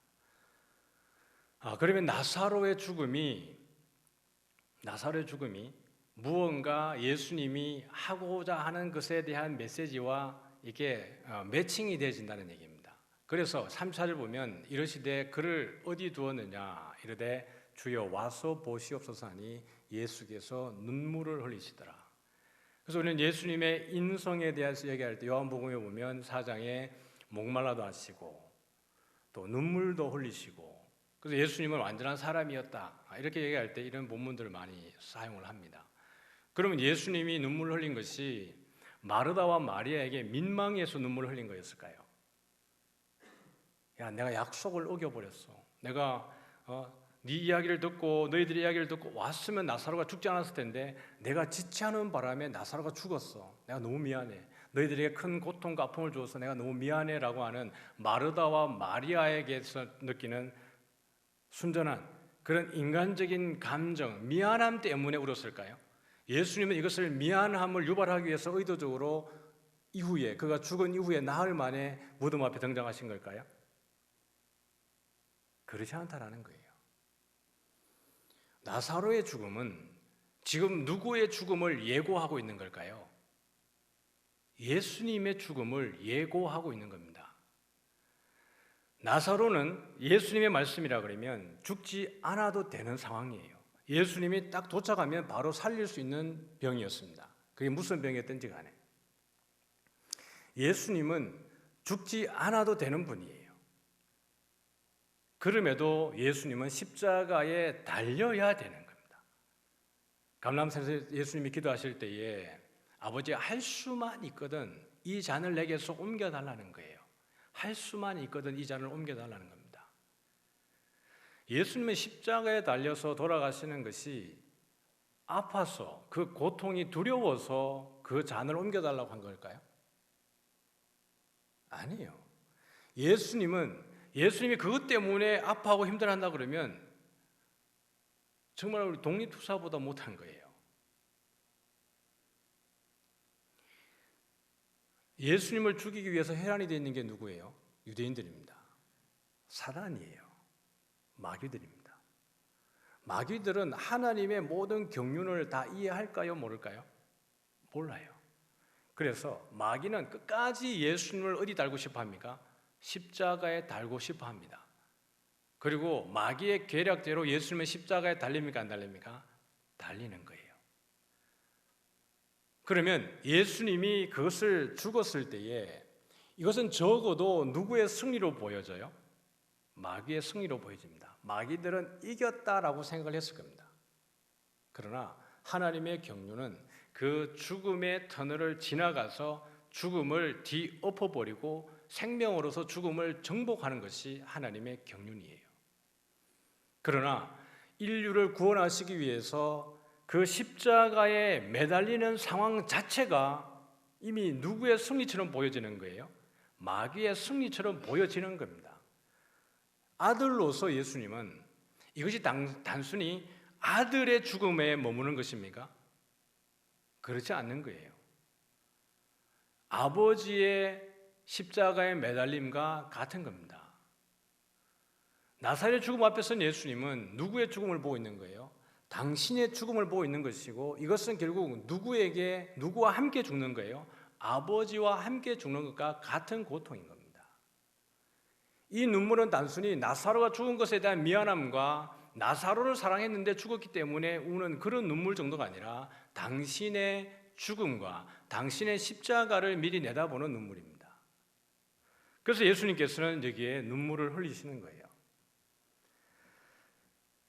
그러면 나사로의 죽음이 무언가 예수님이 하고자 하는 것에 대한 메시지와 이게 매칭이 되어진다는 얘기입니다. 그래서 3차를 보면 이르시되 그를 어디 두었느냐 이르되 주여 와서 보시옵소서 하니 예수께서 눈물을 흘리시더라. 그래서 우리는 예수님의 인성에 대해서 얘기할 때 요한복음에 보면 4장에 목말라도 하시고 또 눈물도 흘리시고, 그래서 예수님은 완전한 사람이었다 이렇게 얘기할 때 이런 본문들을 많이 사용을 합니다. 그러면 예수님이 눈물 흘린 것이 마르다와 마리아에게 민망해서 눈물 흘린 거였을까요? 야, 내가 약속을 어겨버렸어. 내가 네 이야기를 듣고 너희들의 이야기를 듣고 왔으면 나사로가 죽지 않았을 텐데 내가 지체하는 바람에 나사로가 죽었어. 내가 너무 미안해. 너희들에게 큰 고통과 아픔을 주어서 내가 너무 미안해라고 하는 마르다와 마리아에게서 느끼는 순전한 그런 인간적인 감정, 미안함 때문에 울었을까요? 예수님은 이것을 미안함을 유발하기 위해서 의도적으로 이후에, 그가 죽은 이후에 나흘 만에 무덤 앞에 등장하신 걸까요? 그렇지 않다라는 거예요. 나사로의 죽음은 지금 누구의 죽음을 예고하고 있는 걸까요? 예수님의 죽음을 예고하고 있는 겁니다. 나사로는 예수님의 말씀이라 그러면 죽지 않아도 되는 상황이에요. 예수님이 딱 도착하면 바로 살릴 수 있는 병이었습니다. 그게 무슨 병이었든지 간에. 예수님은 죽지 않아도 되는 분이에요. 그럼에도 예수님은 십자가에 달려야 되는 겁니다. 감람산에서 예수님이 기도하실 때에 아버지, 할 수만 있거든 이 잔을 내게서 옮겨달라는 거예요. 할 수만 있거든 이 잔을 옮겨달라는 겁니다. 예수님은 십자가에 달려서 돌아가시는 것이 아파서, 그 고통이 두려워서 그 잔을 옮겨달라고 한 걸까요? 아니에요. 예수님이 그것 때문에 아파하고 힘들어한다 그러면 정말 우리 독립투사보다 못한 거예요. 예수님을 죽이기 위해서 혈안이 되어 있는 게 누구예요? 유대인들입니다. 사단이에요. 마귀들입니다. 마귀들은 하나님의 모든 경륜을 다 이해할까요? 모를까요? 몰라요. 그래서 마귀는 끝까지 예수님을 어디 달고 싶어 합니까? 십자가에 달고 싶어 합니다. 그리고 마귀의 계략대로 예수님의 십자가에 달립니까? 안 달립니까? 달리는 거예요. 그러면 예수님이 그것을 죽었을 때에 이것은 적어도 누구의 승리로 보여져요? 마귀의 승리로 보여집니다. 마귀들은 이겼다라고 생각을 했을 겁니다. 그러나 하나님의 경륜은 그 죽음의 터널을 지나가서 죽음을 뒤엎어버리고 생명으로서 죽음을 정복하는 것이 하나님의 경륜이에요. 그러나 인류를 구원하시기 위해서 그 십자가에 매달리는 상황 자체가 이미 누구의 승리처럼 보여지는 거예요? 마귀의 승리처럼 보여지는 겁니다. 아들로서 예수님은 이것이 단순히 아들의 죽음에 머무는 것입니까? 그렇지 않는 거예요. 아버지의 십자가에 매달림과 같은 겁니다. 나사렛 죽음 앞에서는 예수님은 누구의 죽음을 보고 있는 거예요? 당신의 죽음을 보고 있는 것이고, 이것은 결국 누구와 함께 죽는 거예요? 아버지와 함께 죽는 것과 같은 고통인 겁니다. 이 눈물은 단순히 나사로가 죽은 것에 대한 미안함과 나사로를 사랑했는데 죽었기 때문에 우는 그런 눈물 정도가 아니라 당신의 죽음과 당신의 십자가를 미리 내다보는 눈물입니다. 그래서 예수님께서는 여기에 눈물을 흘리시는 거예요.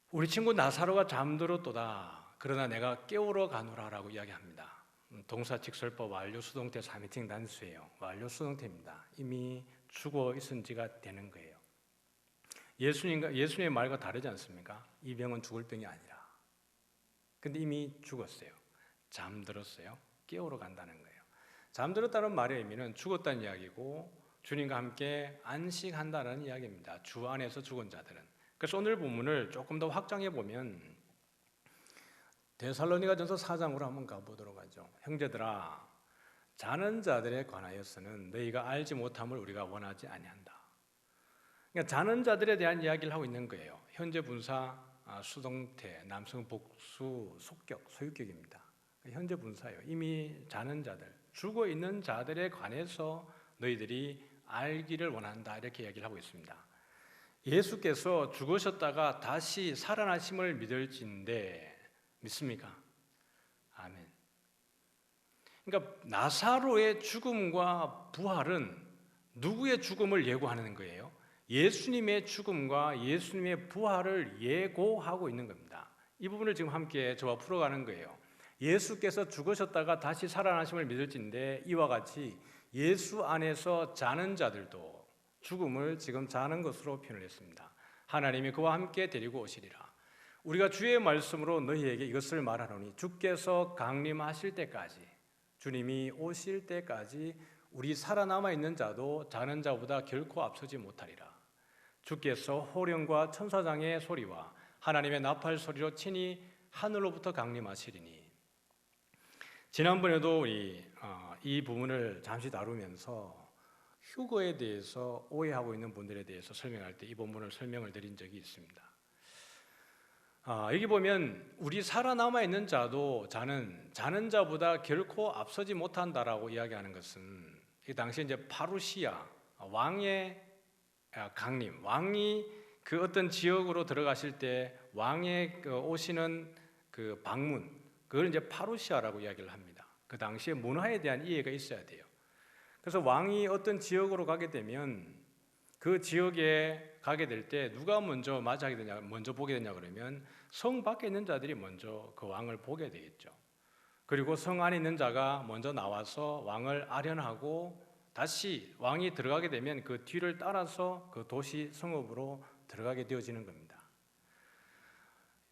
우리 친구 나사로가 잠들었도다. 그러나 내가 깨우러 가노라라고 이야기합니다. 동사직설법 완료수동태 3인칭 단수예요. 완료수동태입니다. 이미 죽어 있은 지가 되는 거예요. 예수님의 말과 다르지 않습니까? 이 병은 죽을 병이 아니라. 근데 이미 죽었어요. 잠들었어요. 깨우러 간다는 거예요. 잠들었다는 말의 의미는 죽었다는 이야기고 주님과 함께 안식한다는 이야기입니다. 주 안에서 죽은 자들은. 그래서 오늘 본문을 조금 더 확장해 보면 데살로니가전서 4장으로 한번 가보도록 하죠. 형제들아, 자는 자들에 관하여서는 너희가 알지 못함을 우리가 원하지 아니한다. 그러니까 자는 자들에 대한 이야기를 하고 있는 거예요. 현재 분사 수동태, 남성 복수 속격, 소유격입니다. 현재 분사예요. 이미 자는 자들, 죽어 있는 자들에 관해서 너희들이 알기를 원한다. 이렇게 이야기를 하고 있습니다. 예수께서 죽으셨다가 다시 살아나심을 믿을진데 믿습니까? 아멘. 그러니까 나사로의 죽음과 부활은 누구의 죽음을 예고하는 거예요? 예수님의 죽음과 예수님의 부활을 예고하고 있는 겁니다. 이 부분을 지금 함께 저와 풀어가는 거예요. 예수께서 죽으셨다가 다시 살아나심을 믿을진데 이와 같이 예수 안에서 자는 자들도 죽음을 지금 자는 것으로 표현을 했습니다. 하나님이 그와 함께 데리고 오시리라. 우리가 주의 말씀으로 너희에게 이것을 말하노니 주께서 강림하실 때까지, 주님이 오실 때까지 우리 살아남아 있는 자도 자는 자보다 결코 앞서지 못하리라. 주께서 호령과 천사장의 소리와 하나님의 나팔 소리로 친히 하늘로부터 강림하시리니. 지난번에도 우리 이 부분을 잠시 다루면서 휴거에 대해서 오해하고 있는 분들에 대해서 설명할 때 이 본문을 설명을 드린 적이 있습니다. 여기 보면 우리 살아남아 있는 자도 자는 자보다 결코 앞서지 못한다라고 이야기하는 것은 이 당시에 이제 파루시아 왕의 강림, 왕이 그 어떤 지역으로 들어가실 때 왕의 오시는 그 방문, 그걸 이제 파루시아라고 이야기를 합니다. 그 당시에 문화에 대한 이해가 있어야 돼요. 그래서 왕이 어떤 지역으로 가게 되면 그 지역에 가게 될 때 누가 먼저 맞이하게 되냐, 먼저 보게 되냐 그러면 성 밖에 있는 자들이 먼저 그 왕을 보게 되겠죠. 그리고 성 안에 있는 자가 먼저 나와서 왕을 아련하고 다시 왕이 들어가게 되면 그 뒤를 따라서 그 도시 성읍으로 들어가게 되어지는 겁니다.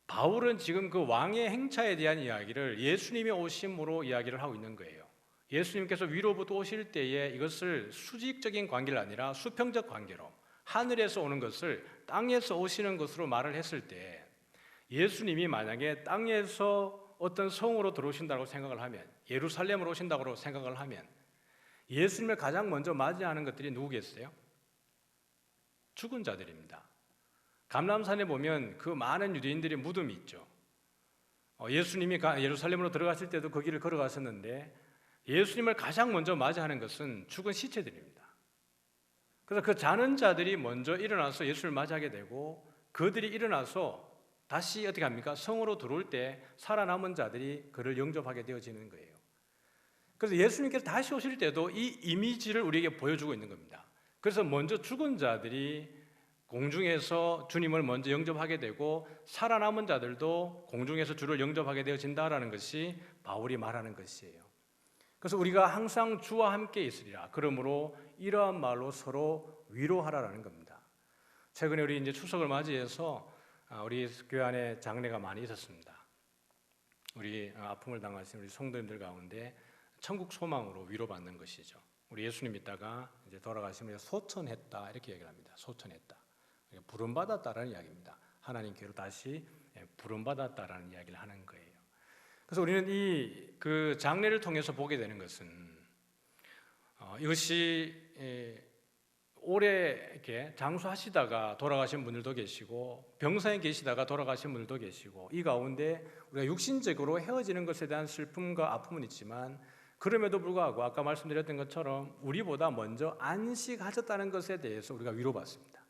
바울은 지금 그 왕의 행차에 대한 이야기를 예수님의 오심으로 이야기를 하고 있는 거예요. 예수님께서 위로부터 오실 때에 이것을 수직적인 관계가 아니라 수평적 관계로 하늘에서 오는 것을 땅에서 오시는 것으로 말을 했을 때, 예수님이 만약에 땅에서 어떤 성으로 들어오신다고 생각을 하면, 예루살렘으로 오신다고 생각을 하면 예수님을 가장 먼저 맞이하는 것들이 누구겠어요? 죽은 자들입니다. 감람산에 보면 그 많은 유대인들의 무덤이 있죠. 예수님이 예루살렘으로 들어가실 때도 그 길을 걸어가셨는데 예수님을 가장 먼저 맞이하는 것은 죽은 시체들입니다. 그래서 그 자는 자들이 먼저 일어나서 예수를 맞이하게 되고, 그들이 일어나서 다시 어떻게 합니까? 성으로 들어올 때 살아남은 자들이 그를 영접하게 되어지는 거예요. 그래서 예수님께서 다시 오실 때도 이 이미지를 우리에게 보여주고 있는 겁니다. 그래서 먼저 죽은 자들이 공중에서 주님을 먼저 영접하게 되고, 살아남은 자들도 공중에서 주를 영접하게 되어진다라는 것이 바울이 말하는 것이에요. 그래서 우리가 항상 주와 함께 있으리라. 그러므로 이러한 말로 서로 위로하라라는 겁니다. 최근에 우리 이제 추석을 맞이해서 우리 교회 안에 장례가 많이 있었습니다. 우리 아픔을 당하신 우리 성도님들 가운데 천국 소망으로 위로받는 것이죠. 우리 예수님 믿다가 이제 돌아가시면 소천했다 이렇게 얘기를 합니다. 소천했다. 부름받았다라는 이야기입니다. 하나님께로 다시 부름받았다라는 이야기를 하는 거예요. 그래서 우리는 그 장례를 통해서 보게 되는 것은 이것이 오래 이렇게 장수하시다가 돌아가신 분들도 계시고, 병상에 계시다가 돌아가신 분들도 계시고, 이 가운데 우리가 육신적으로 헤어지는 것에 대한 슬픔과 아픔은 있지만, 그럼에도 불구하고 아까 말씀드렸던 것처럼 우리보다 먼저 안식하셨다는 것에 대해서 우리가 위로받습니다.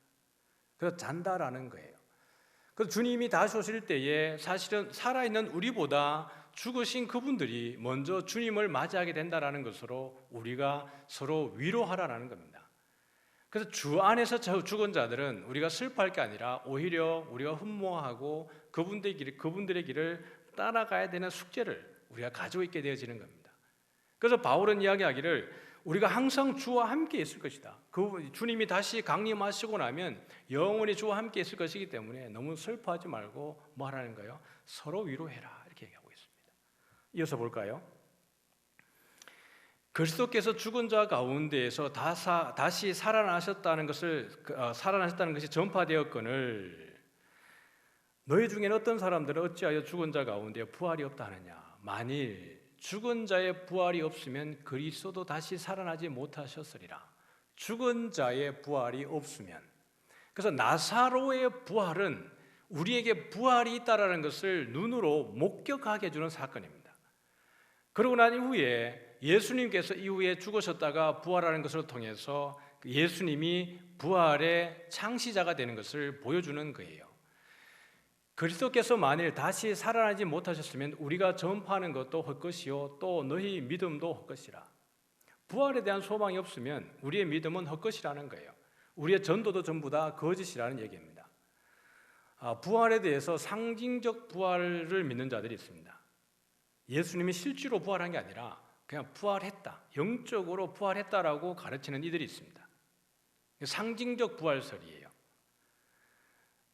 그래서 잔다라는 거예요. 그래서 주님이 다시 오실 때에 사실은 살아있는 우리보다 죽으신 그분들이 먼저 주님을 맞이하게 된다라는 것으로 우리가 서로 위로하라는 겁니다. 그래서 주 안에서 죽은 자들은 우리가 슬퍼할 게 아니라 오히려 우리가 흠모하고 그분들의 길을 따라가야 되는 숙제를 우리가 가지고 있게 되어지는 겁니다. 그래서 바울은 이야기하기를 우리가 항상 주와 함께 있을 것이다. 주님이 다시 강림하시고 나면 영원히 주와 함께 있을 것이기 때문에 너무 슬퍼하지 말고 뭐 하라는 거예요? 서로 위로해라 이렇게 얘기하고 있습니다. 이어서 볼까요? 그리스도께서 죽은 자 가운데에서 다시 살아나셨다는 것이 전파되었거늘 너희 중에는 어떤 사람들은 어찌하여 죽은 자 가운데 부활이 없다 하느냐. 만일 죽은 자의 부활이 없으면 그리스도도 다시 살아나지 못하셨으리라. 죽은 자의 부활이 없으면, 그래서 나사로의 부활은 우리에게 부활이 있다라는 것을 눈으로 목격하게 해주는 사건입니다. 그러고 난 이후에 예수님께서 이후에 죽으셨다가 부활하는 것을 통해서 예수님이 부활의 창시자가 되는 것을 보여주는 거예요. 그리스도께서 만일 다시 살아나지 못하셨으면 우리가 전파하는 것도 헛것이요 또 너희 믿음도 헛것이라. 부활에 대한 소망이 없으면 우리의 믿음은 헛것이라는 거예요. 우리의 전도도 전부 다 거짓이라는 얘기입니다. 부활에 대해서 상징적 부활을 믿는 자들이 있습니다. 예수님이 실제로 부활한 게 아니라 그냥 부활했다, 영적으로 부활했다라고 가르치는 이들이 있습니다. 상징적 부활설이에요.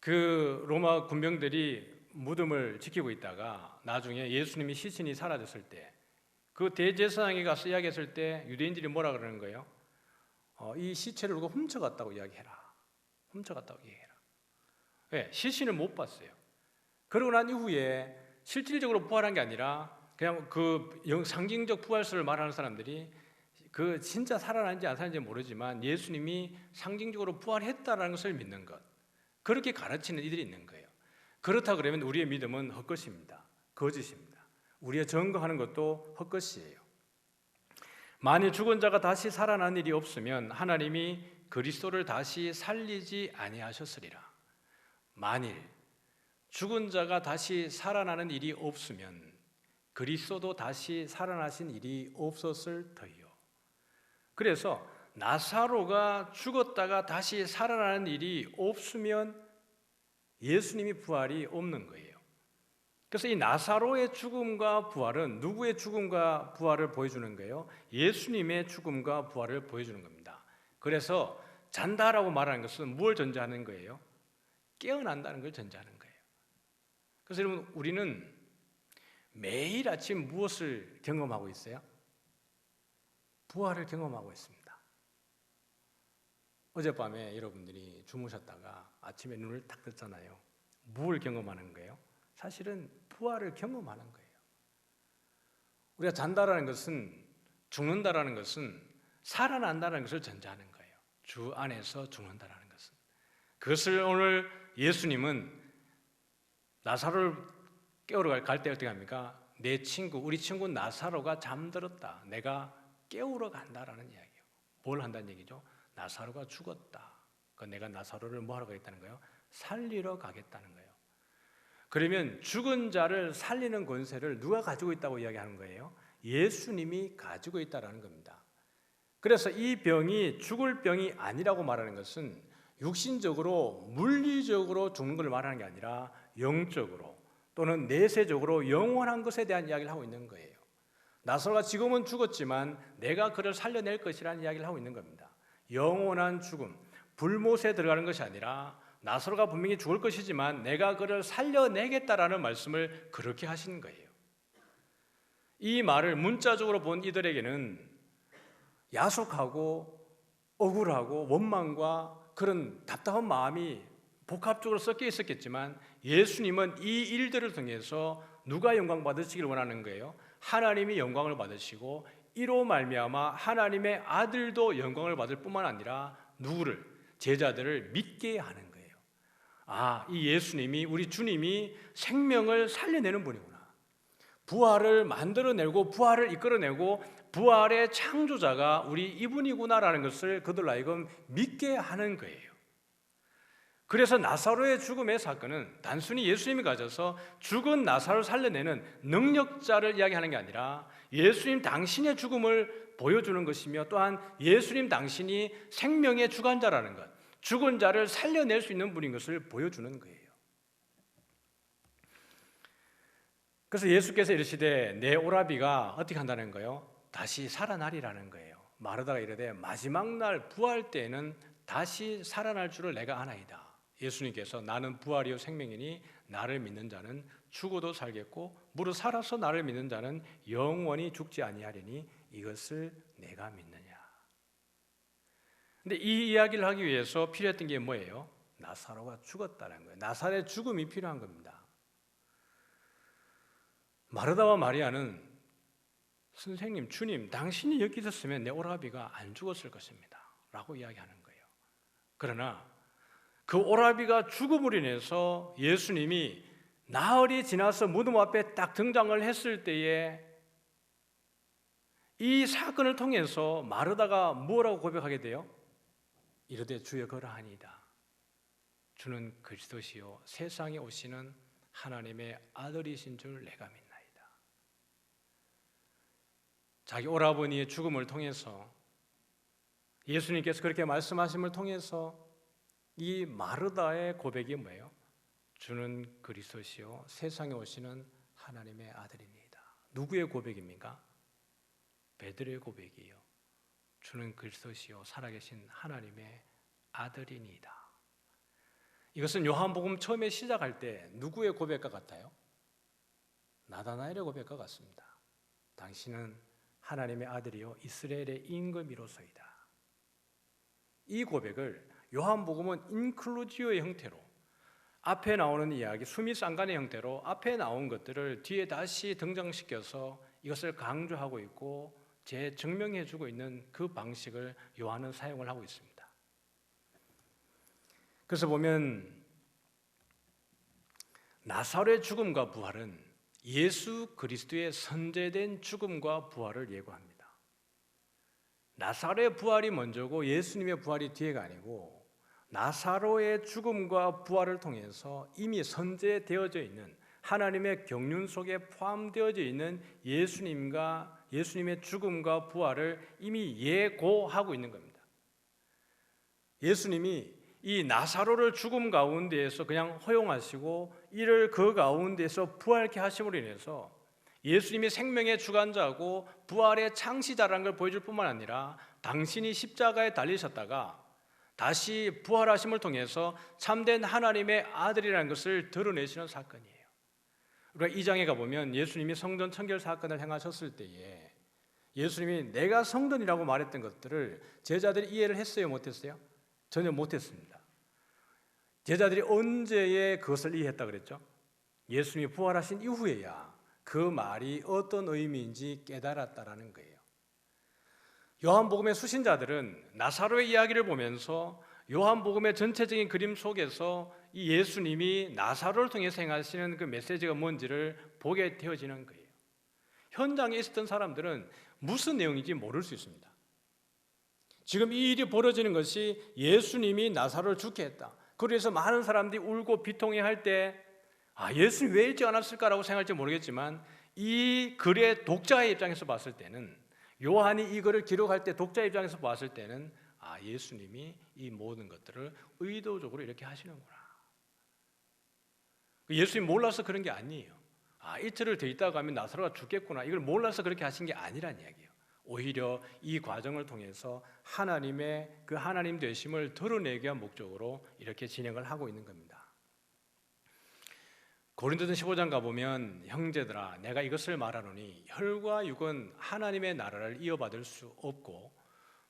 그 로마 군병들이 무덤을 지키고 있다가 나중에 예수님이 시신이 사라졌을 때, 그 대제사장이 가서 이야기했을 때 유대인들이 뭐라 그러는 거예요? 이 시체를 누가 훔쳐갔다고 이야기해라. 훔쳐갔다고 얘기해라. 왜? 시신을 못 봤어요. 그러고 난 이후에 실질적으로 부활한 게 아니라 그냥 그 상징적 부활설을 말하는 사람들이 그 진짜 살아난지 안 살아난지 모르지만 예수님이 상징적으로 부활했다라는 것을 믿는 것, 그렇게 가르치는 이들이 있는 거예요. 그렇다 그러면 우리의 믿음은 헛것입니다. 거짓입니다. 우리의 증거하는 것도 헛것이에요. 만일 죽은 자가 다시 살아난 일이 없으면 하나님이 그리스도를 다시 살리지 아니하셨으리라. 만일 죽은 자가 다시 살아나는 일이 없으면 그리스도도 다시 살아나신 일이 없었을 터이요. 그래서 나사로가 죽었다가 다시 살아나는 일이 없으면 예수님이 부활이 없는 거예요. 그래서 이 나사로의 죽음과 부활은 누구의 죽음과 부활을 보여주는 거예요? 예수님의 죽음과 부활을 보여주는 겁니다. 그래서 잔다라고 말하는 것은 뭘 전제하는 거예요? 깨어난다는 걸 전제하는 거예요. 그래서 여러분, 우리는 매일 아침 무엇을 경험하고 있어요? 부활을 경험하고 있습니다. 어젯밤에 여러분들이 주무셨다가 아침에 눈을 딱 떴잖아요. 뭘 경험하는 거예요? 사실은 부활을 경험하는 거예요. 우리가 잔다라는 것은, 죽는다라는 것은 살아난다는 것을 전제하는 거예요. 주 안에서 죽는다라는 것은. 그것을 오늘 예수님은 나사로를 깨우러 갈 때 어떻게 합니까? 내 친구, 우리 친구 나사로가 잠들었다. 내가 깨우러 간다라는 이야기예요. 뭘 한다는 얘기죠? 나사로가 죽었다. 내가 나사로를 뭐 하러 가겠다는 거예요? 살리러 가겠다는 거예요. 그러면 죽은 자를 살리는 권세를 누가 가지고 있다고 이야기하는 거예요? 예수님이 가지고 있다라는 겁니다. 그래서 이 병이 죽을 병이 아니라고 말하는 것은 육신적으로 물리적으로 죽는 걸 말하는 게 아니라 영적으로 또는 내세적으로 영원한 것에 대한 이야기를 하고 있는 거예요. 나사로가 지금은 죽었지만 내가 그를 살려낼 것이라는 이야기를 하고 있는 겁니다. 영원한 죽음, 불못에 들어가는 것이 아니라 나사로가 분명히 죽을 것이지만 내가 그를 살려내겠다라는 말씀을 그렇게 하신 거예요. 이 말을 문자적으로 본 이들에게는 야속하고 억울하고 원망과 그런 답답한 마음이 복합적으로 섞여 있었겠지만 예수님은 이 일들을 통해서 누가 영광 받으시길 원하는 거예요? 하나님이 영광을 받으시고 이로 말미암아 하나님의 아들도 영광을 받을 뿐만 아니라 누구를? 제자들을 믿게 하는 거예요. 이 예수님이, 우리 주님이 생명을 살려내는 분이구나. 부활을 만들어내고 부활을 이끌어내고 부활의 창조자가 우리 이분이구나라는 것을 그들 하여금 믿게 하는 거예요. 그래서 나사로의 죽음의 사건은 단순히 예수님이 가져서 죽은 나사로를 살려내는 능력자를 이야기하는 게 아니라 예수님 당신의 죽음을 보여주는 것이며 또한 예수님 당신이 생명의 주관자라는 것, 죽은 자를 살려낼 수 있는 분인 것을 보여주는 거예요. 그래서 예수께서 이르시되 내 오라비가 어떻게 한다는 거예요? 다시 살아나리라는 거예요. 마르다가 이르되 마지막 날 부활 때에는 다시 살아날 줄을 내가 아나이다. 예수님께서 나는 부활이요 생명이니 나를 믿는 자는 죽어도 살겠고 무릇 살아서 나를 믿는 자는 영원히 죽지 아니하리니 이것을 내가 믿느냐. 근데 이 이야기를 하기 위해서 필요했던 게 뭐예요? 나사로가 죽었다는 거예요. 나사로의 죽음이 필요한 겁니다. 마르다와 마리아는 선생님, 주님, 당신이 여기 있었으면 내 오라비가 안 죽었을 것입니다 라고 이야기하는 거예요. 그러나 그 오라비가 죽음으로 인해서 예수님이 나흘이 지나서 무덤 앞에 딱 등장을 했을 때에 이 사건을 통해서 마르다가 뭐라고 고백하게 돼요? 이르되 주여 그러하니이다. 주는 그리스도시요 세상에 오시는 하나님의 아들이신 줄 내가 믿나이다. 자기 오라버니의 죽음을 통해서 예수님께서 그렇게 말씀하심을 통해서 이 마르다의 고백이 뭐예요? 주는 그리스도시요 세상에 오시는 하나님의 아들입니다. 누구의 고백입니까? 베드로의 고백이에요. 주는 그리스도시요 살아계신 하나님의 아들이니이다. 이것은 요한복음 처음에 시작할 때 누구의 고백과 같아요? 나다나엘의 고백과 같습니다. 당신은 하나님의 아들이요 이스라엘의 임금이로소이다. 이 고백을 요한복음은 인클루지오의 형태로 앞에 나오는 이야기, 수미상관의 형태로 앞에 나온 것들을 뒤에 다시 등장시켜서 이것을 강조하고 있고 재증명해주고 있는 그 방식을 요한은 사용을 하고 있습니다. 그래서 보면 나사로의 죽음과 부활은 예수 그리스도의 선제된 죽음과 부활을 예고합니다. 나사로의 부활이 먼저고 예수님의 부활이 뒤에가 아니고 나사로의 죽음과 부활을 통해서 이미 선제되어져 있는 하나님의 경륜 속에 포함되어져 있는 예수님의 죽음과 부활을 이미 예고하고 있는 겁니다. 예수님이 이 나사로를 죽음 가운데에서 그냥 허용하시고 이를 그 가운데서 부활케 하심으로 인해서 예수님이 생명의 주관자고 부활의 창시자라는 걸 보여줄 뿐만 아니라 당신이 십자가에 달리셨다가 다시 부활하심을 통해서 참된 하나님의 아들이라는 것을 드러내시는 사건이에요. 우리가 2장에 가보면 예수님이 성전 청결 사건을 행하셨을 때에 예수님이 내가 성전이라고 말했던 것들을 제자들이 이해를 했어요? 못했어요? 전혀 못했습니다. 제자들이 언제에 그것을 이해했다 그랬죠? 예수님이 부활하신 이후에야 그 말이 어떤 의미인지 깨달았다라는 거예요. 요한복음의 수신자들은 나사로의 이야기를 보면서 요한복음의 전체적인 그림 속에서 이 예수님이 나사로를 통해서 행하시는 그 메시지가 뭔지를 보게 되어지는 거예요. 현장에 있었던 사람들은 무슨 내용인지 모를 수 있습니다. 지금 이 일이 벌어지는 것이 예수님이 나사로를 죽게 했다. 그래서 많은 사람들이 울고 비통해할 때 예수님 왜 일찍 안 왔을까라고 생각할지 모르겠지만 이 글의 독자의 입장에서 봤을 때는 요한이 이 글을 기록할 때 독자 입장에서 봤을 때는 예수님이 이 모든 것들을 의도적으로 이렇게 하시는구나. 예수님 몰라서 그런 게 아니에요. 이틀을 더 있다가 가면 나사로가 죽겠구나. 이걸 몰라서 그렇게 하신 게 아니란 이야기예요. 오히려 이 과정을 통해서 하나님의 그 하나님 되심을 드러내기 위한 목적으로 이렇게 진행을 하고 있는 겁니다. 고린도전 15장 가보면 형제들아 내가 이것을 말하노니 혈과 육은 하나님의 나라를 이어받을 수 없고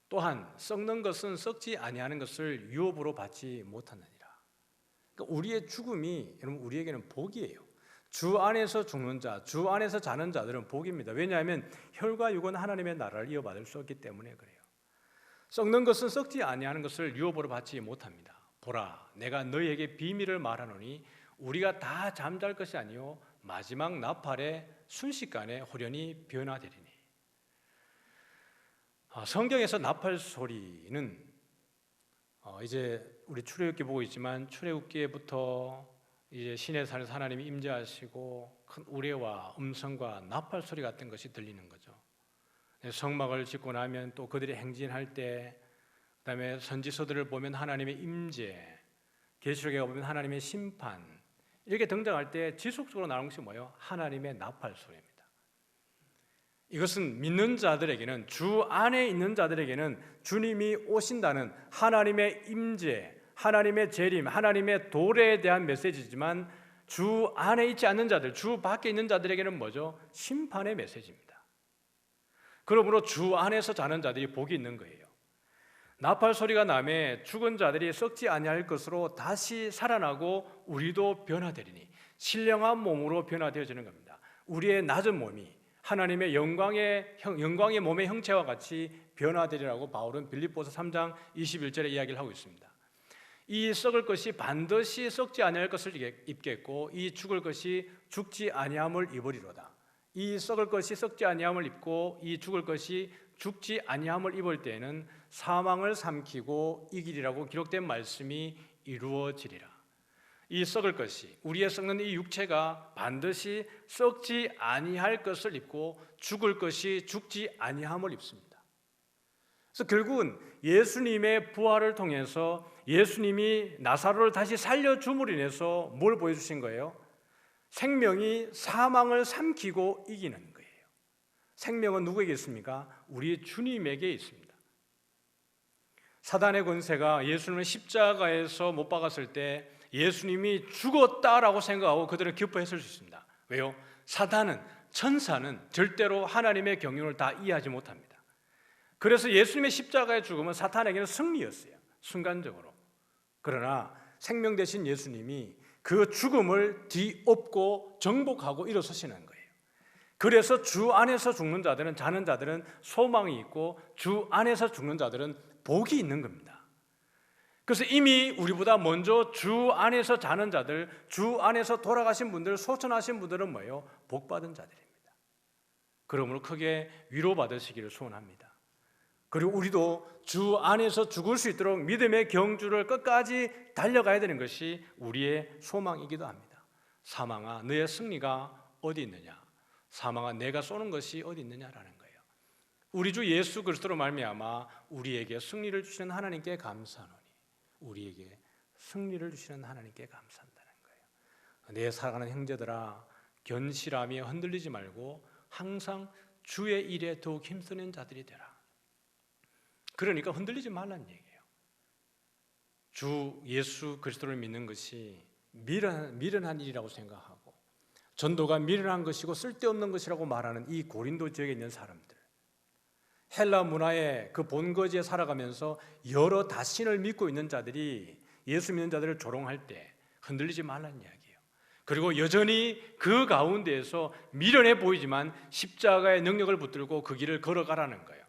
또한 썩는 것은 썩지 아니하는 것을 유업으로 받지 못하느니라. 그러니까 우리의 죽음이 여러분 우리에게는 복이에요. 주 안에서 죽는 자, 주 안에서 자는 자들은 복입니다. 왜냐하면 혈과 육은 하나님의 나라를 이어받을 수 없기 때문에 그래요. 썩는 것은 썩지 아니하는 것을 유업으로 받지 못합니다. 보라, 내가 너희에게 비밀을 말하노니 우리가 다 잠잘 것이 아니요 마지막 나팔에 순식간에 호련히 변화되리니. 성경에서 나팔 소리는 이제 우리 출애굽기 보고 있지만 출애굽기부터 이제 신의 산에서 하나님이 임재하시고 큰 우레와 음성과 나팔 소리 같은 것이 들리는 거죠. 성막을 짓고 나면 또 그들이 행진할 때, 그다음에 선지서들을 보면 하나님의 임재, 계시록에 보면 하나님의 심판 이렇게 등장할 때 지속적으로 나오는 것이 뭐예요? 하나님의 나팔 소리입니다. 이것은 믿는 자들에게는 주 안에 있는 자들에게는 주님이 오신다는 하나님의 임재, 하나님의 재림, 하나님의 도래에 대한 메시지지만 주 안에 있지 않는 자들, 주 밖에 있는 자들에게는 뭐죠? 심판의 메시지입니다. 그러므로 주 안에서 자는 자들이 복이 있는 거예요. 나팔 소리가 나매 죽은 자들이 썩지 아니할 것으로 다시 살아나고 우리도 변화되리니 신령한 몸으로 변화되어지는 겁니다. 우리의 낮은 몸이 하나님의 영광의 몸의 형체와 같이 변화되리라고 바울은 빌립보서 3장 21절에 이야기를 하고 있습니다. 이 썩을 것이 반드시 썩지 아니할 것을 입겠고 이 죽을 것이 죽지 아니함을 입으리로다. 이 썩을 것이 썩지 아니함을 입고 이 죽을 것이 죽지 아니함을 입을 때에는 사망을 삼키고 이기리라고 기록된 말씀이 이루어지리라. 이 썩을 것이, 우리의 썩는 이 육체가 반드시 썩지 아니할 것을 입고 죽을 것이 죽지 아니함을 입습니다. 그래서 결국은 예수님의 부활을 통해서 예수님이 나사로를 다시 살려줌으로 인해서 뭘 보여주신 거예요? 생명이 사망을 삼키고 이기는 거예요. 생명은 누구에게 있습니까? 우리 주님에게 있습니다. 사단의 권세가 예수님을 십자가에서 못 박았을 때 예수님이 죽었다라고 생각하고 그들은 기뻐했을 수 있습니다. 왜요? 사단은, 천사는 절대로 하나님의 경륜을 다 이해하지 못합니다. 그래서 예수님의 십자가의 죽음은 사탄에게는 승리였어요, 순간적으로. 그러나 생명 되신 예수님이 그 죽음을 뒤엎고 정복하고 일어서시는 거예요. 그래서 주 안에서 죽는 자들은, 자는 자들은 소망이 있고 주 안에서 죽는 자들은 복이 있는 겁니다. 그래서 이미 우리보다 먼저 주 안에서 자는 자들, 주 안에서 돌아가신 분들, 소천하신 분들은 뭐예요? 복받은 자들입니다. 그러므로 크게 위로받으시기를 소원합니다. 그리고 우리도 주 안에서 죽을 수 있도록 믿음의 경주를 끝까지 달려가야 되는 것이 우리의 소망이기도 합니다. 사망아, 너의 승리가 어디 있느냐? 사망아, 내가 쏘는 것이 어디 있느냐라는 거예요. 우리 주 예수 그리스도로 말미암아 우리에게 승리를 주시는 하나님께 감사하노니, 우리에게 승리를 주시는 하나님께 감사한다는 거예요. 내 사랑하는 형제들아, 견실하며 흔들리지 말고 항상 주의 일에 더욱 힘쓰는 자들이 되라. 그러니까 흔들리지 말라는 얘기예요. 주 예수 그리스도를 믿는 것이 미련한 일이라고 생각하고 전도가 미련한 것이고 쓸데없는 것이라고 말하는 이 고린도 지역에 있는 사람들, 헬라 문화의 그 본거지에 살아가면서 여러 다신을 믿고 있는 자들이 예수 믿는 자들을 조롱할 때 흔들리지 말라는 이야기예요. 그리고 여전히 그 가운데에서 미련해 보이지만 십자가의 능력을 붙들고 그 길을 걸어가라는 거예요.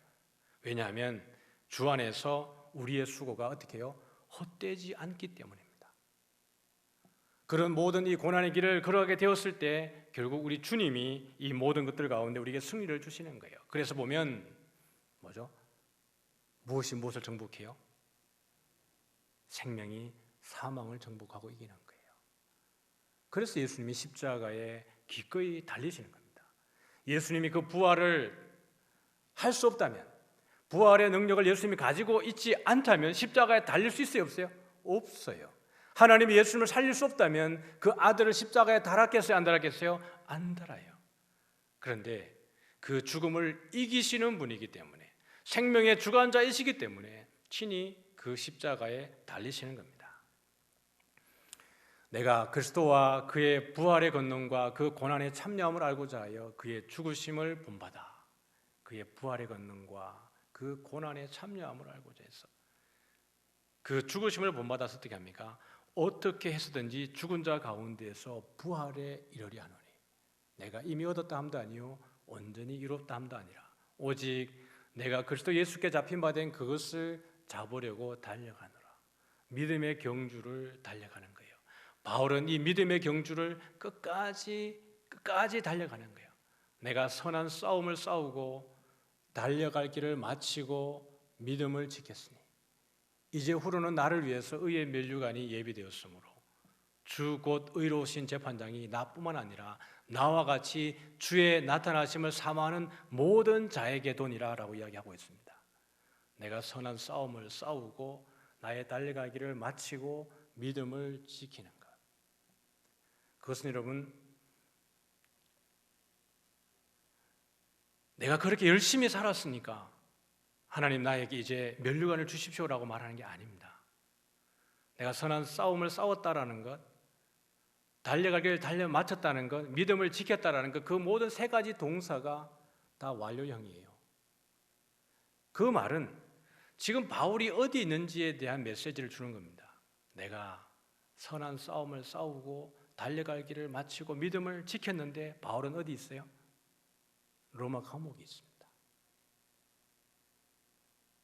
왜냐하면 주 안에서 우리의 수고가 어떻게 해요? 헛되지 않기 때문입니다. 그런 모든 이 고난의 길을 걸어가게 되었을 때 결국 우리 주님이 이 모든 것들 가운데 우리에게 승리를 주시는 거예요. 그래서 보면 뭐죠? 무엇이 무엇을 정복해요? 생명이 사망을 정복하고 이기는 거예요. 그래서 예수님이 십자가에 기꺼이 달리시는 겁니다. 예수님이 그 부활을 할 수 없다면, 부활의 능력을 예수님이 가지고 있지 않다면 십자가에 달릴 수 있어요, 없어요? 없어요. 하나님이 예수님을 살릴 수 없다면 그 아들을 십자가에 달았겠어요, 안 달았겠어요? 안 달아요. 그런데 그 죽음을 이기시는 분이기 때문에, 생명의 주관자이시기 때문에 친히 그 십자가에 달리시는 겁니다. 내가 그리스도와 그의 부활의 권능과 그 고난의 참여함을 알고자 하여 그의 죽으심을 본받아, 그의 부활의 권능과 그 고난에 참여함을 알고자 해서 그 죽으심을 본받아서 어떻게 합니까? 어떻게 해서든지 죽은 자 가운데에서 부활에 이르려 하노니, 내가 이미 얻었다 함도 아니요 온전히 이뤘다 함도 아니라 오직 내가 그리스도 예수께 잡힌 바 된 그것을 잡으려고 달려가노라. 믿음의 경주를 달려가는 거예요. 바울은 이 믿음의 경주를 끝까지 달려가는 거예요. 내가 선한 싸움을 싸우고 달려갈 길을 마치고 믿음을 지켰으니 이제 후로는 나를 위해서 의의 면류관이 예비되었으므로 주 곧 의로우신 재판장이 나뿐만 아니라 나와 같이 주의 나타나심을 사모하는 모든 자에게 도니라 라고 이야기하고 있습니다. 내가 선한 싸움을 싸우고 나의 달려가기를 마치고 믿음을 지키는 것, 그것은 여러분, 내가 그렇게 열심히 살았으니까 하나님 나에게 이제 면류관을 주십시오라고 말하는 게 아닙니다. 내가 선한 싸움을 싸웠다라는 것, 달려가기를 달려 마쳤다는 것, 믿음을 지켰다라는 것, 그 모든 세 가지 동사가 다 완료형이에요. 그 말은 지금 바울이 어디 있는지에 대한 메시지를 주는 겁니다. 내가 선한 싸움을 싸우고 달려갈 길을 마치고 믿음을 지켰는데 바울은 어디 있어요? 로마 감옥에 있습니다.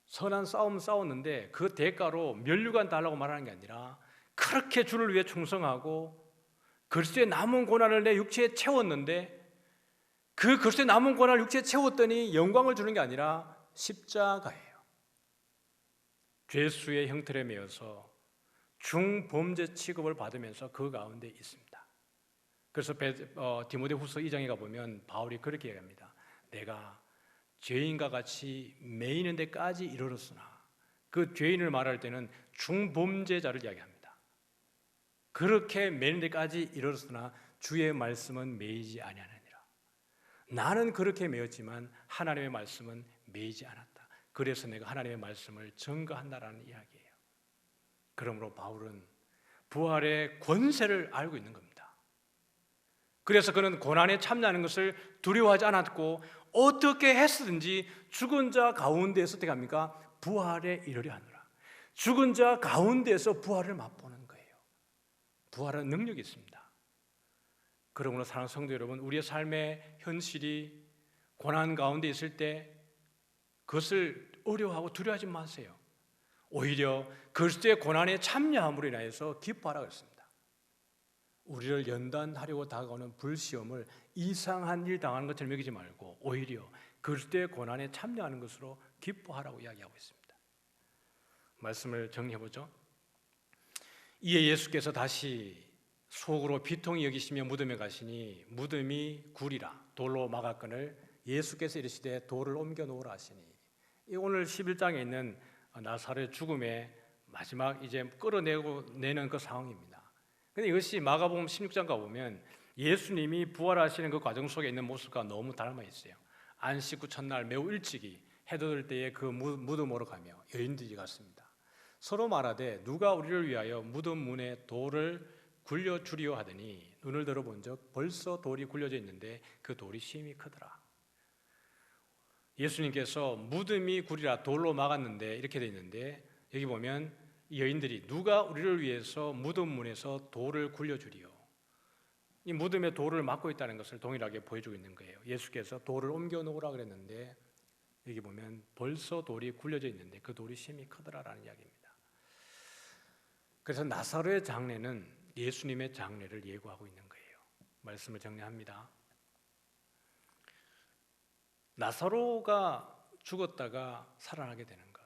선한 싸움 싸웠는데 그 대가로 면류관 달라고 말하는 게 아니라 그렇게 주를 위해 충성하고 그리스도의 남은 고난을 내 육체에 채웠는데 그 그리스도의 남은 고난을 육체에 채웠더니 영광을 주는 게 아니라 십자가예요. 죄수의 형틀에 매여서 중범죄 취급을 받으면서 그 가운데 있습니다. 그래서 디모데후서 2장에 가보면 바울이 그렇게 얘기합니다. 내가 죄인과 같이 매이는 데까지 이르렀으나, 그 죄인을 말할 때는 중범죄자를 이야기합니다. 그렇게 매이는 데까지 이르렀으나 주의 말씀은 매이지 아니하느니라. 나는 그렇게 매였지만 하나님의 말씀은 매이지 않았다. 그래서 내가 하나님의 말씀을 증거한다라는 이야기예요. 그러므로 바울은 부활의 권세를 알고 있는 겁니다. 그래서 그는 고난에 참여하는 것을 두려워하지 않았고, 어떻게 했든지 죽은 자 가운데에서 어떻게 합니까? 부활에 이르려 하노라. 죽은 자 가운데에서 부활을 맛보는 거예요. 부활은 능력이 있습니다. 그러므로 사랑하는 성도 여러분, 우리의 삶의 현실이 고난 가운데 있을 때 그것을 어려워하고 두려워하지 마세요. 오히려 그리스도의 고난에 참여함으로 인하여서 기뻐하라고 했습니다. 우리를 연단하려고 다가오는 불시험을 이상한 일 당하는 것처럼 여기지 말고 오히려 그리스도의 고난에 참여하는 것으로 기뻐하라고 이야기하고 있습니다. 말씀을 정리해보죠. 이에 예수께서 다시 속으로 비통히 여기시며 무덤에 가시니 무덤이 굴이라 돌로 막았거늘 예수께서 이르시되 돌을 옮겨 놓으라 하시니, 오늘 11장에 있는 나사로의 죽음의 마지막 이제 끌어내는 그 상황입니다. 근데 이것이 마가복음 16장 가보면 예수님이 부활하시는 그 과정 속에 있는 모습과 너무 닮아 있어요. 안식 후 첫날 매우 일찍이 해 돋을 때에 그 무덤으로 가며 여인들이 갔습니다. 서로 말하되 누가 우리를 위하여 무덤 문에 돌을 굴려주리요 하더니 눈을 들어본 적 벌써 돌이 굴려져 있는데 그 돌이 심히 크더라. 예수님께서 무덤이 굴이라 돌로 막았는데 이렇게 되어 있는데, 여기 보면 이 여인들이 누가 우리를 위해서 무덤 문에서 돌을 굴려주리요. 이 무덤에 돌을 막고 있다는 것을 동일하게 보여주고 있는 거예요. 예수께서 돌을 옮겨 놓으라 그랬는데 여기 보면 벌써 돌이 굴려져 있는데 그 돌이 심히 크더라라는 이야기입니다. 그래서 나사로의 장례는 예수님의 장례를 예고하고 있는 거예요. 말씀을 정리합니다. 나사로가 죽었다가 살아나게 되는 것.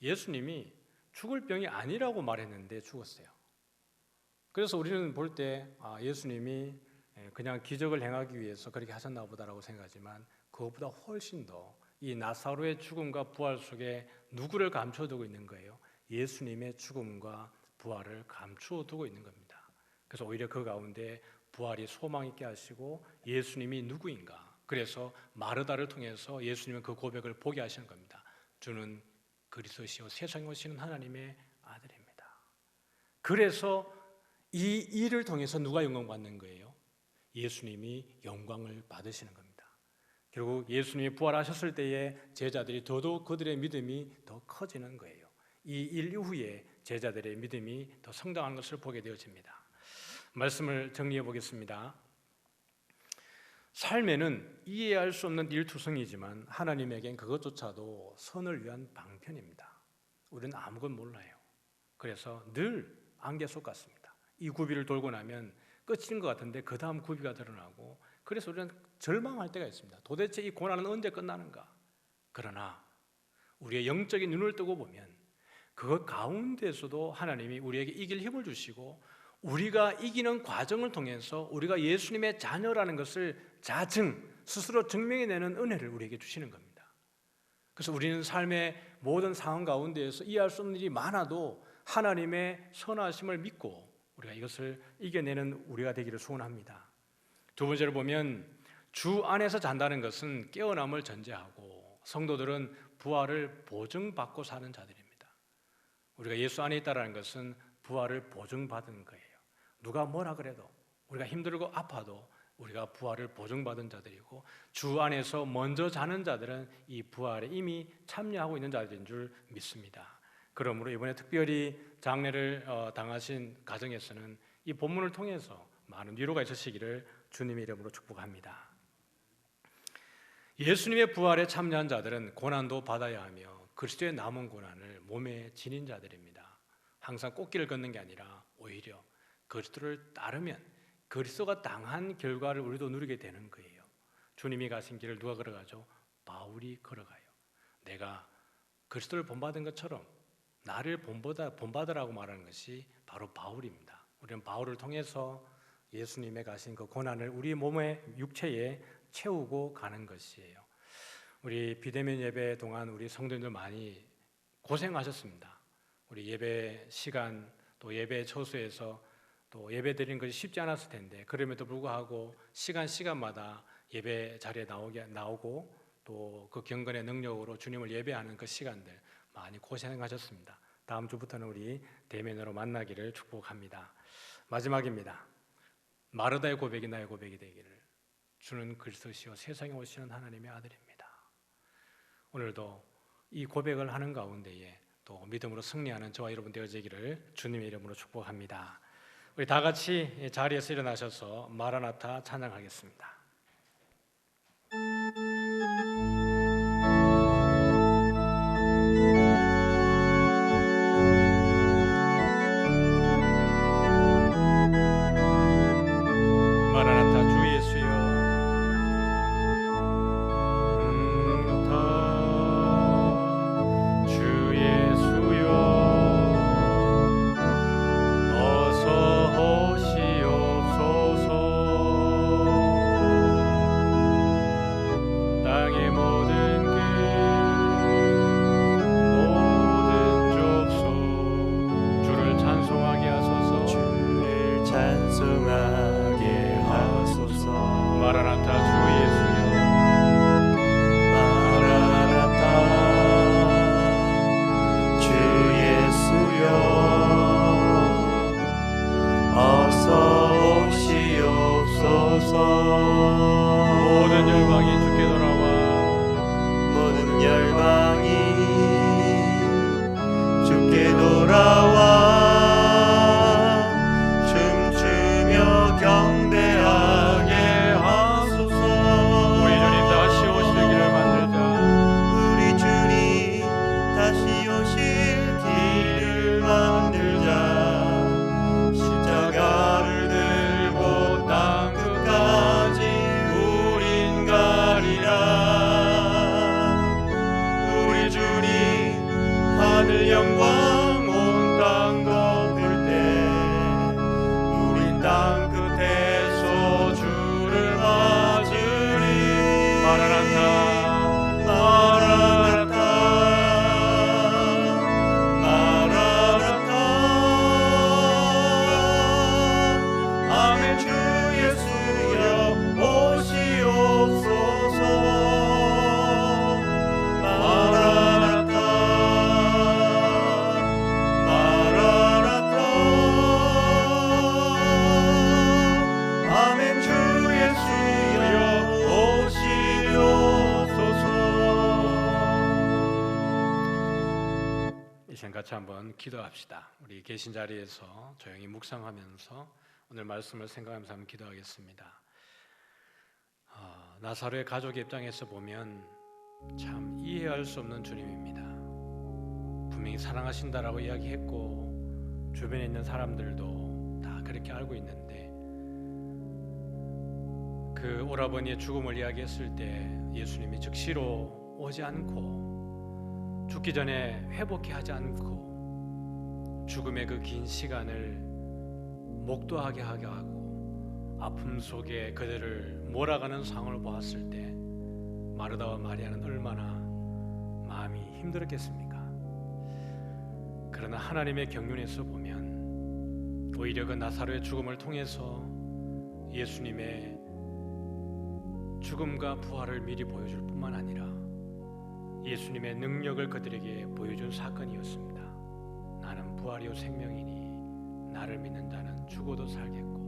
예수님이 죽을 병이 아니라고 말했는데 죽었어요. 그래서 우리는 볼 때 예수님이 그냥 기적을 행하기 위해서 그렇게 하셨나 보다라고 생각하지만 그것보다 훨씬 더 이 나사로의 죽음과 부활 속에 누구를 감추어 두고 있는 거예요? 예수님의 죽음과 부활을 감추어 두고 있는 겁니다. 그래서 오히려 그 가운데 부활이 소망 있게 하시고 예수님이 누구인가, 그래서 마르다를 통해서 예수님은 그 고백을 보게 하시는 겁니다. 주는 그리스도시요 세상에 오시는 하나님의 아들입니다. 그래서 이 일을 통해서 누가 영광 받는 거예요? 예수님이 영광을 받으시는 겁니다. 결국 예수님이 부활하셨을 때에 제자들이 더더욱 그들의 믿음이 더 커지는 거예요. 이 일 이후에 제자들의 믿음이 더 성장하는 것을 보게 되어집니다. 말씀을 정리해 보겠습니다. 삶에는 이해할 수 없는 일투성이지만 하나님에겐 그것조차도 선을 위한 방편입니다. 우리는 아무것도 몰라요. 그래서 늘 안개 속 같습니다. 이 구비를 돌고 나면 끝인 것 같은데 그 다음 구비가 드러나고, 그래서 우리는 절망할 때가 있습니다. 도대체 이 고난은 언제 끝나는가? 그러나 우리의 영적인 눈을 뜨고 보면 그 가운데서도 하나님이 우리에게 이길 힘을 주시고, 우리가 이기는 과정을 통해서 우리가 예수님의 자녀라는 것을 스스로 증명해내는 은혜를 우리에게 주시는 겁니다. 그래서 우리는 삶의 모든 상황 가운데에서 이해할 수 없는 일이 많아도 하나님의 선하심을 믿고 우리가 이것을 이겨내는 우리가 되기를 소원합니다. 두 번째로 보면 주 안에서 잔다는 것은 깨어남을 전제하고 성도들은 부활을 보증받고 사는 자들입니다. 우리가 예수 안에 있다는 것은 부활을 보증받은 거예요. 누가 뭐라 그래도, 우리가 힘들고 아파도 우리가 부활을 보증받은 자들이고, 주 안에서 먼저 자는 자들은 이 부활에 이미 참여하고 있는 자들인 줄 믿습니다. 그러므로 이번에 특별히 장례를 당하신 가정에서는 이 본문을 통해서 많은 위로가 있으시기를 주님의 이름으로 축복합니다. 예수님의 부활에 참여한 자들은 고난도 받아야 하며 그리스도의 남은 고난을 몸에 지닌 자들입니다. 항상 꽃길을 걷는 게 아니라 오히려 그리스도를 따르면 그리스도가 당한 결과를 우리도 누리게 되는 거예요. 주님이 가신 길을 누가 걸어가죠? 바울이 걸어가요. 내가 그리스도를 본받은 것처럼 나를 본받으라고 말하는 것이 바로 바울입니다. 우리는 바울을 통해서 예수님의 가신 그 고난을 우리 몸의 육체에 채우고 가는 것이에요. 우리 비대면 예배 동안 우리 성도님들 많이 고생하셨습니다. 우리 예배 시간 또 예배 처소에서 또 예배 드리는 것이 쉽지 않았을 텐데 그럼에도 불구하고 시간마다 예배 자리에 나오고 또 그 경건의 능력으로 주님을 예배하는 그 시간들 많이 고생하셨습니다. 다음 주부터는 우리 대면으로 만나기를 축복합니다. 마지막입니다. 마르다의 고백이 나의 고백이 되기를. 주는 그리스도시요 세상에 오시는 하나님의 아들입니다. 오늘도 이 고백을 하는 가운데에 또 믿음으로 승리하는 저와 여러분 되어지기를 주님의 이름으로 축복합니다. 우리 다 같이 자리에서 일어나셔서 마라나타 찬양하겠습니다. 마라나타 주 예수여 주 예수여 어서 오시옵소서. 땅의 모든 길 모든 족속 주를 찬송하게 하소서. 주를 찬송하게 하소서. 마라나타 주 예수여 마라나타 주 예수여 어서 오시옵소서. 모든 열방이 주께 돌아와 모든 열방이 주께 돌아와 춤추며 경배하게 하소서. 우리 주님 다시 오실 길을 만들자. 우리 주님 다시 오실 길을 만들자. 십자가를 들고 땅 끝까지 우린 가리라. 우리 주님 하늘 영광 온 땅 덮을 때 우린 땅 끝에서 주를 맞으리. 마라나타 마라나타 마라나타 아멘. 주 예수여 오시옵소서. 마라나타 마라나타 아멘. 주 예수여 오시옵소서. 이 시간 같이 한번 기도합시다. 우리 계신 자리에서 조용히 묵상하면서 오늘 말씀을 생각하면서 한번 기도하겠습니다. 나사로의 가족의 입장에서 보면 참 이해할 수 없는 주님입니다. 분명히 사랑하신다라고 이야기했고 주변에 있는 사람들도 다 그렇게 알고 있는데 그 오라버니의 죽음을 이야기했을 때 예수님이 즉시로 오지 않고 죽기 전에 회복해 하지 않고 죽음의 그 긴 시간을 목도하게 하게 하고 아픔 속에 그들을 몰아가는 상황을 보았을 때 마르다와 마리아는 얼마나 마음이 힘들었겠습니까? 그러나 하나님의 경륜에서 보면 오히려 그 나사로의 죽음을 통해서 예수님의 죽음과 부활을 미리 보여줄 뿐만 아니라 예수님의 능력을 그들에게 보여준 사건이었습니다. 나는 부활이요 생명이니 나를 믿는 자는 죽어도 살겠고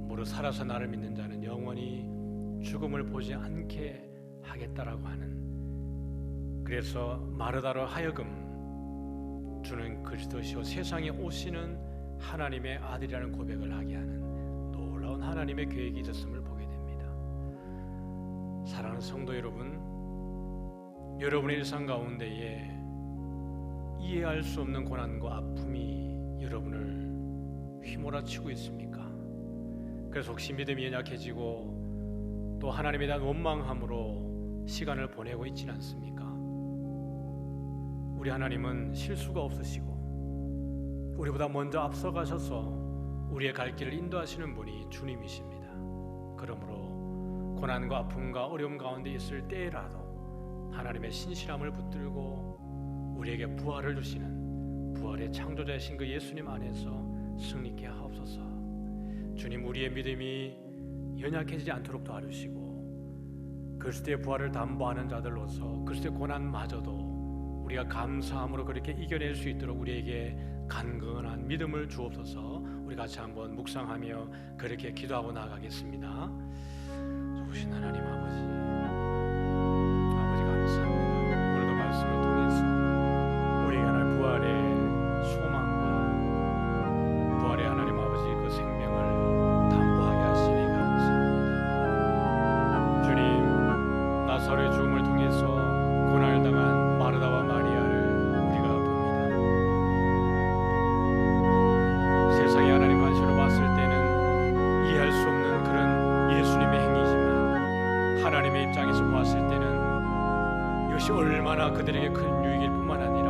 무릇 살아서 나를 믿는 자는 영원히 죽음을 보지 않게 하겠다라고 하는, 그래서 마르다로 하여금 주는 그리스도시요 세상에 오시는 하나님의 아들이라는 고백을 하게 하는 놀라운 하나님의 계획이 있었음을 보게 됩니다. 사랑하는 성도 여러분, 여러분의 일상 가운데에 이해할 수 없는 고난과 아픔이 여러분을 휘몰아치고 있습니까? 그래서 혹시 믿음이 연약해지고 또 하나님에 대한 원망함으로 시간을 보내고 있지는 않습니까? 우리 하나님은 실수가 없으시고 우리보다 먼저 앞서가셔서 우리의 갈 길을 인도하시는 분이 주님이십니다. 그러므로 고난과 아픔과 어려움 가운데 있을 때라도 하나님의 신실함을 붙들고 우리에게 부활을 주시는 부활의 창조자이신 그 예수님 안에서 승리케 하옵소서. 주님, 우리의 믿음이 연약해지지 않도록 도와주시고 그리스도의 부활을 담보하는 자들로서 그리스도의 고난마저도 우리가 감사함으로 그렇게 이겨낼 수 있도록 우리에게 간근한 믿음을 주옵소서. 우리 같이 한번 묵상하며 그렇게 기도하고 나가겠습니다. 좋으신 하나님 아버지, 감사합니다. 오늘도 말씀을 통해서 우리에게 하나님 부활의 소망과 부활의 하나님 아버지 그 생명을 담보하게 하시니 감사합니다. 주님, 나사로의 죽음을 통해서 고난을 당한 마르다와 마리아를 우리가 봅니다. 세상의 하나님 관시로 봤을 때는 이해할 수 없는 그런 예수님의 행위지만 하나님의 입장에서 봤을 때는 이것이 얼마나 그들에게 큰 유익일 뿐만 아니라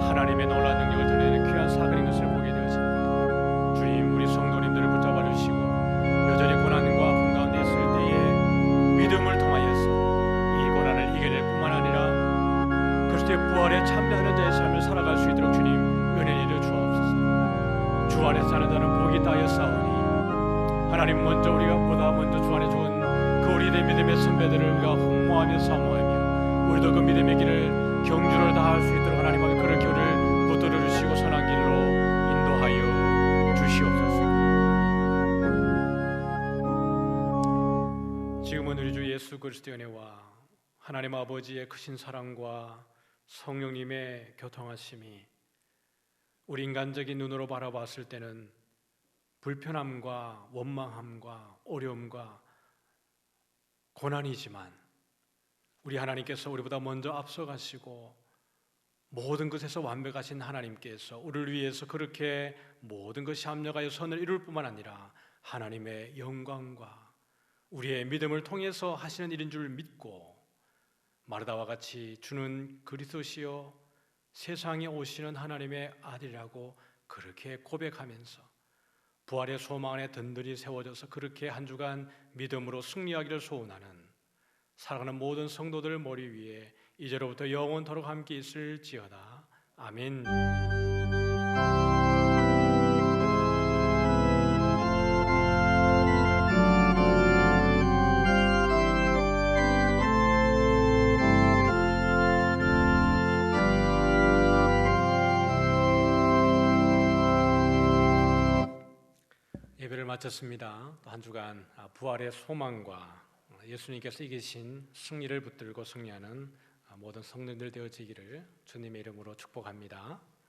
하나님의 놀라운 능력을 드러내는 귀한 사건인 것을 보게 되어집니다. 주님, 우리 성도님들을 붙잡아 주시고 여전히 고난과 아픔 가운데 있을 때에 믿음을 통하여서 이 고난을 이겨낼 뿐만 아니라 그리스도의 부활에 참여하는 자의 삶을 살아갈 수 있도록 주님 은혜를 주옵소서. 주 안에서 사는 자는 복이 있다하였사오니 하나님, 먼저 우리가 보다 먼저 주 안에 좋은 그 우리의 믿음의 선배들을 우리가 흠모하며 사모하며 우리도 그 믿음의 길을 경주를 다할 수 있도록 하나님께 그렇게 우리를 붙들어 주시고 선한 길로 인도하여 주시옵소서. 지금은 우리 주 예수 그리스도의 은혜와 하나님 아버지의 크신 사랑과 성령님의 교통하심이 우리 인간적인 눈으로 바라봤을 때는 불편함과 원망함과 어려움과 고난이지만 우리 하나님께서 우리보다 먼저 앞서가시고 모든 것에서 완벽하신 하나님께서 우리를 위해서 그렇게 모든 것이 합력하여 선을 이룰 뿐만 아니라 하나님의 영광과 우리의 믿음을 통해서 하시는 일인 줄 믿고 마르다와 같이 주는 그리스도시요 세상에 오시는 하나님의 아들이라고 그렇게 고백하면서 부활의 소망 안에 든든히 세워져서 그렇게 한 주간 믿음으로 승리하기를 소원하는 사랑하는 모든 성도들 머리 위에 이제로부터 영원토록 함께 있을지어다. 아멘. 예배를 마쳤습니다. 또 한 주간 부활의 소망과 예수님께서 이기신 승리를 붙들고 승리하는 모든 성도들 되어지기를 주님의 이름으로 축복합니다.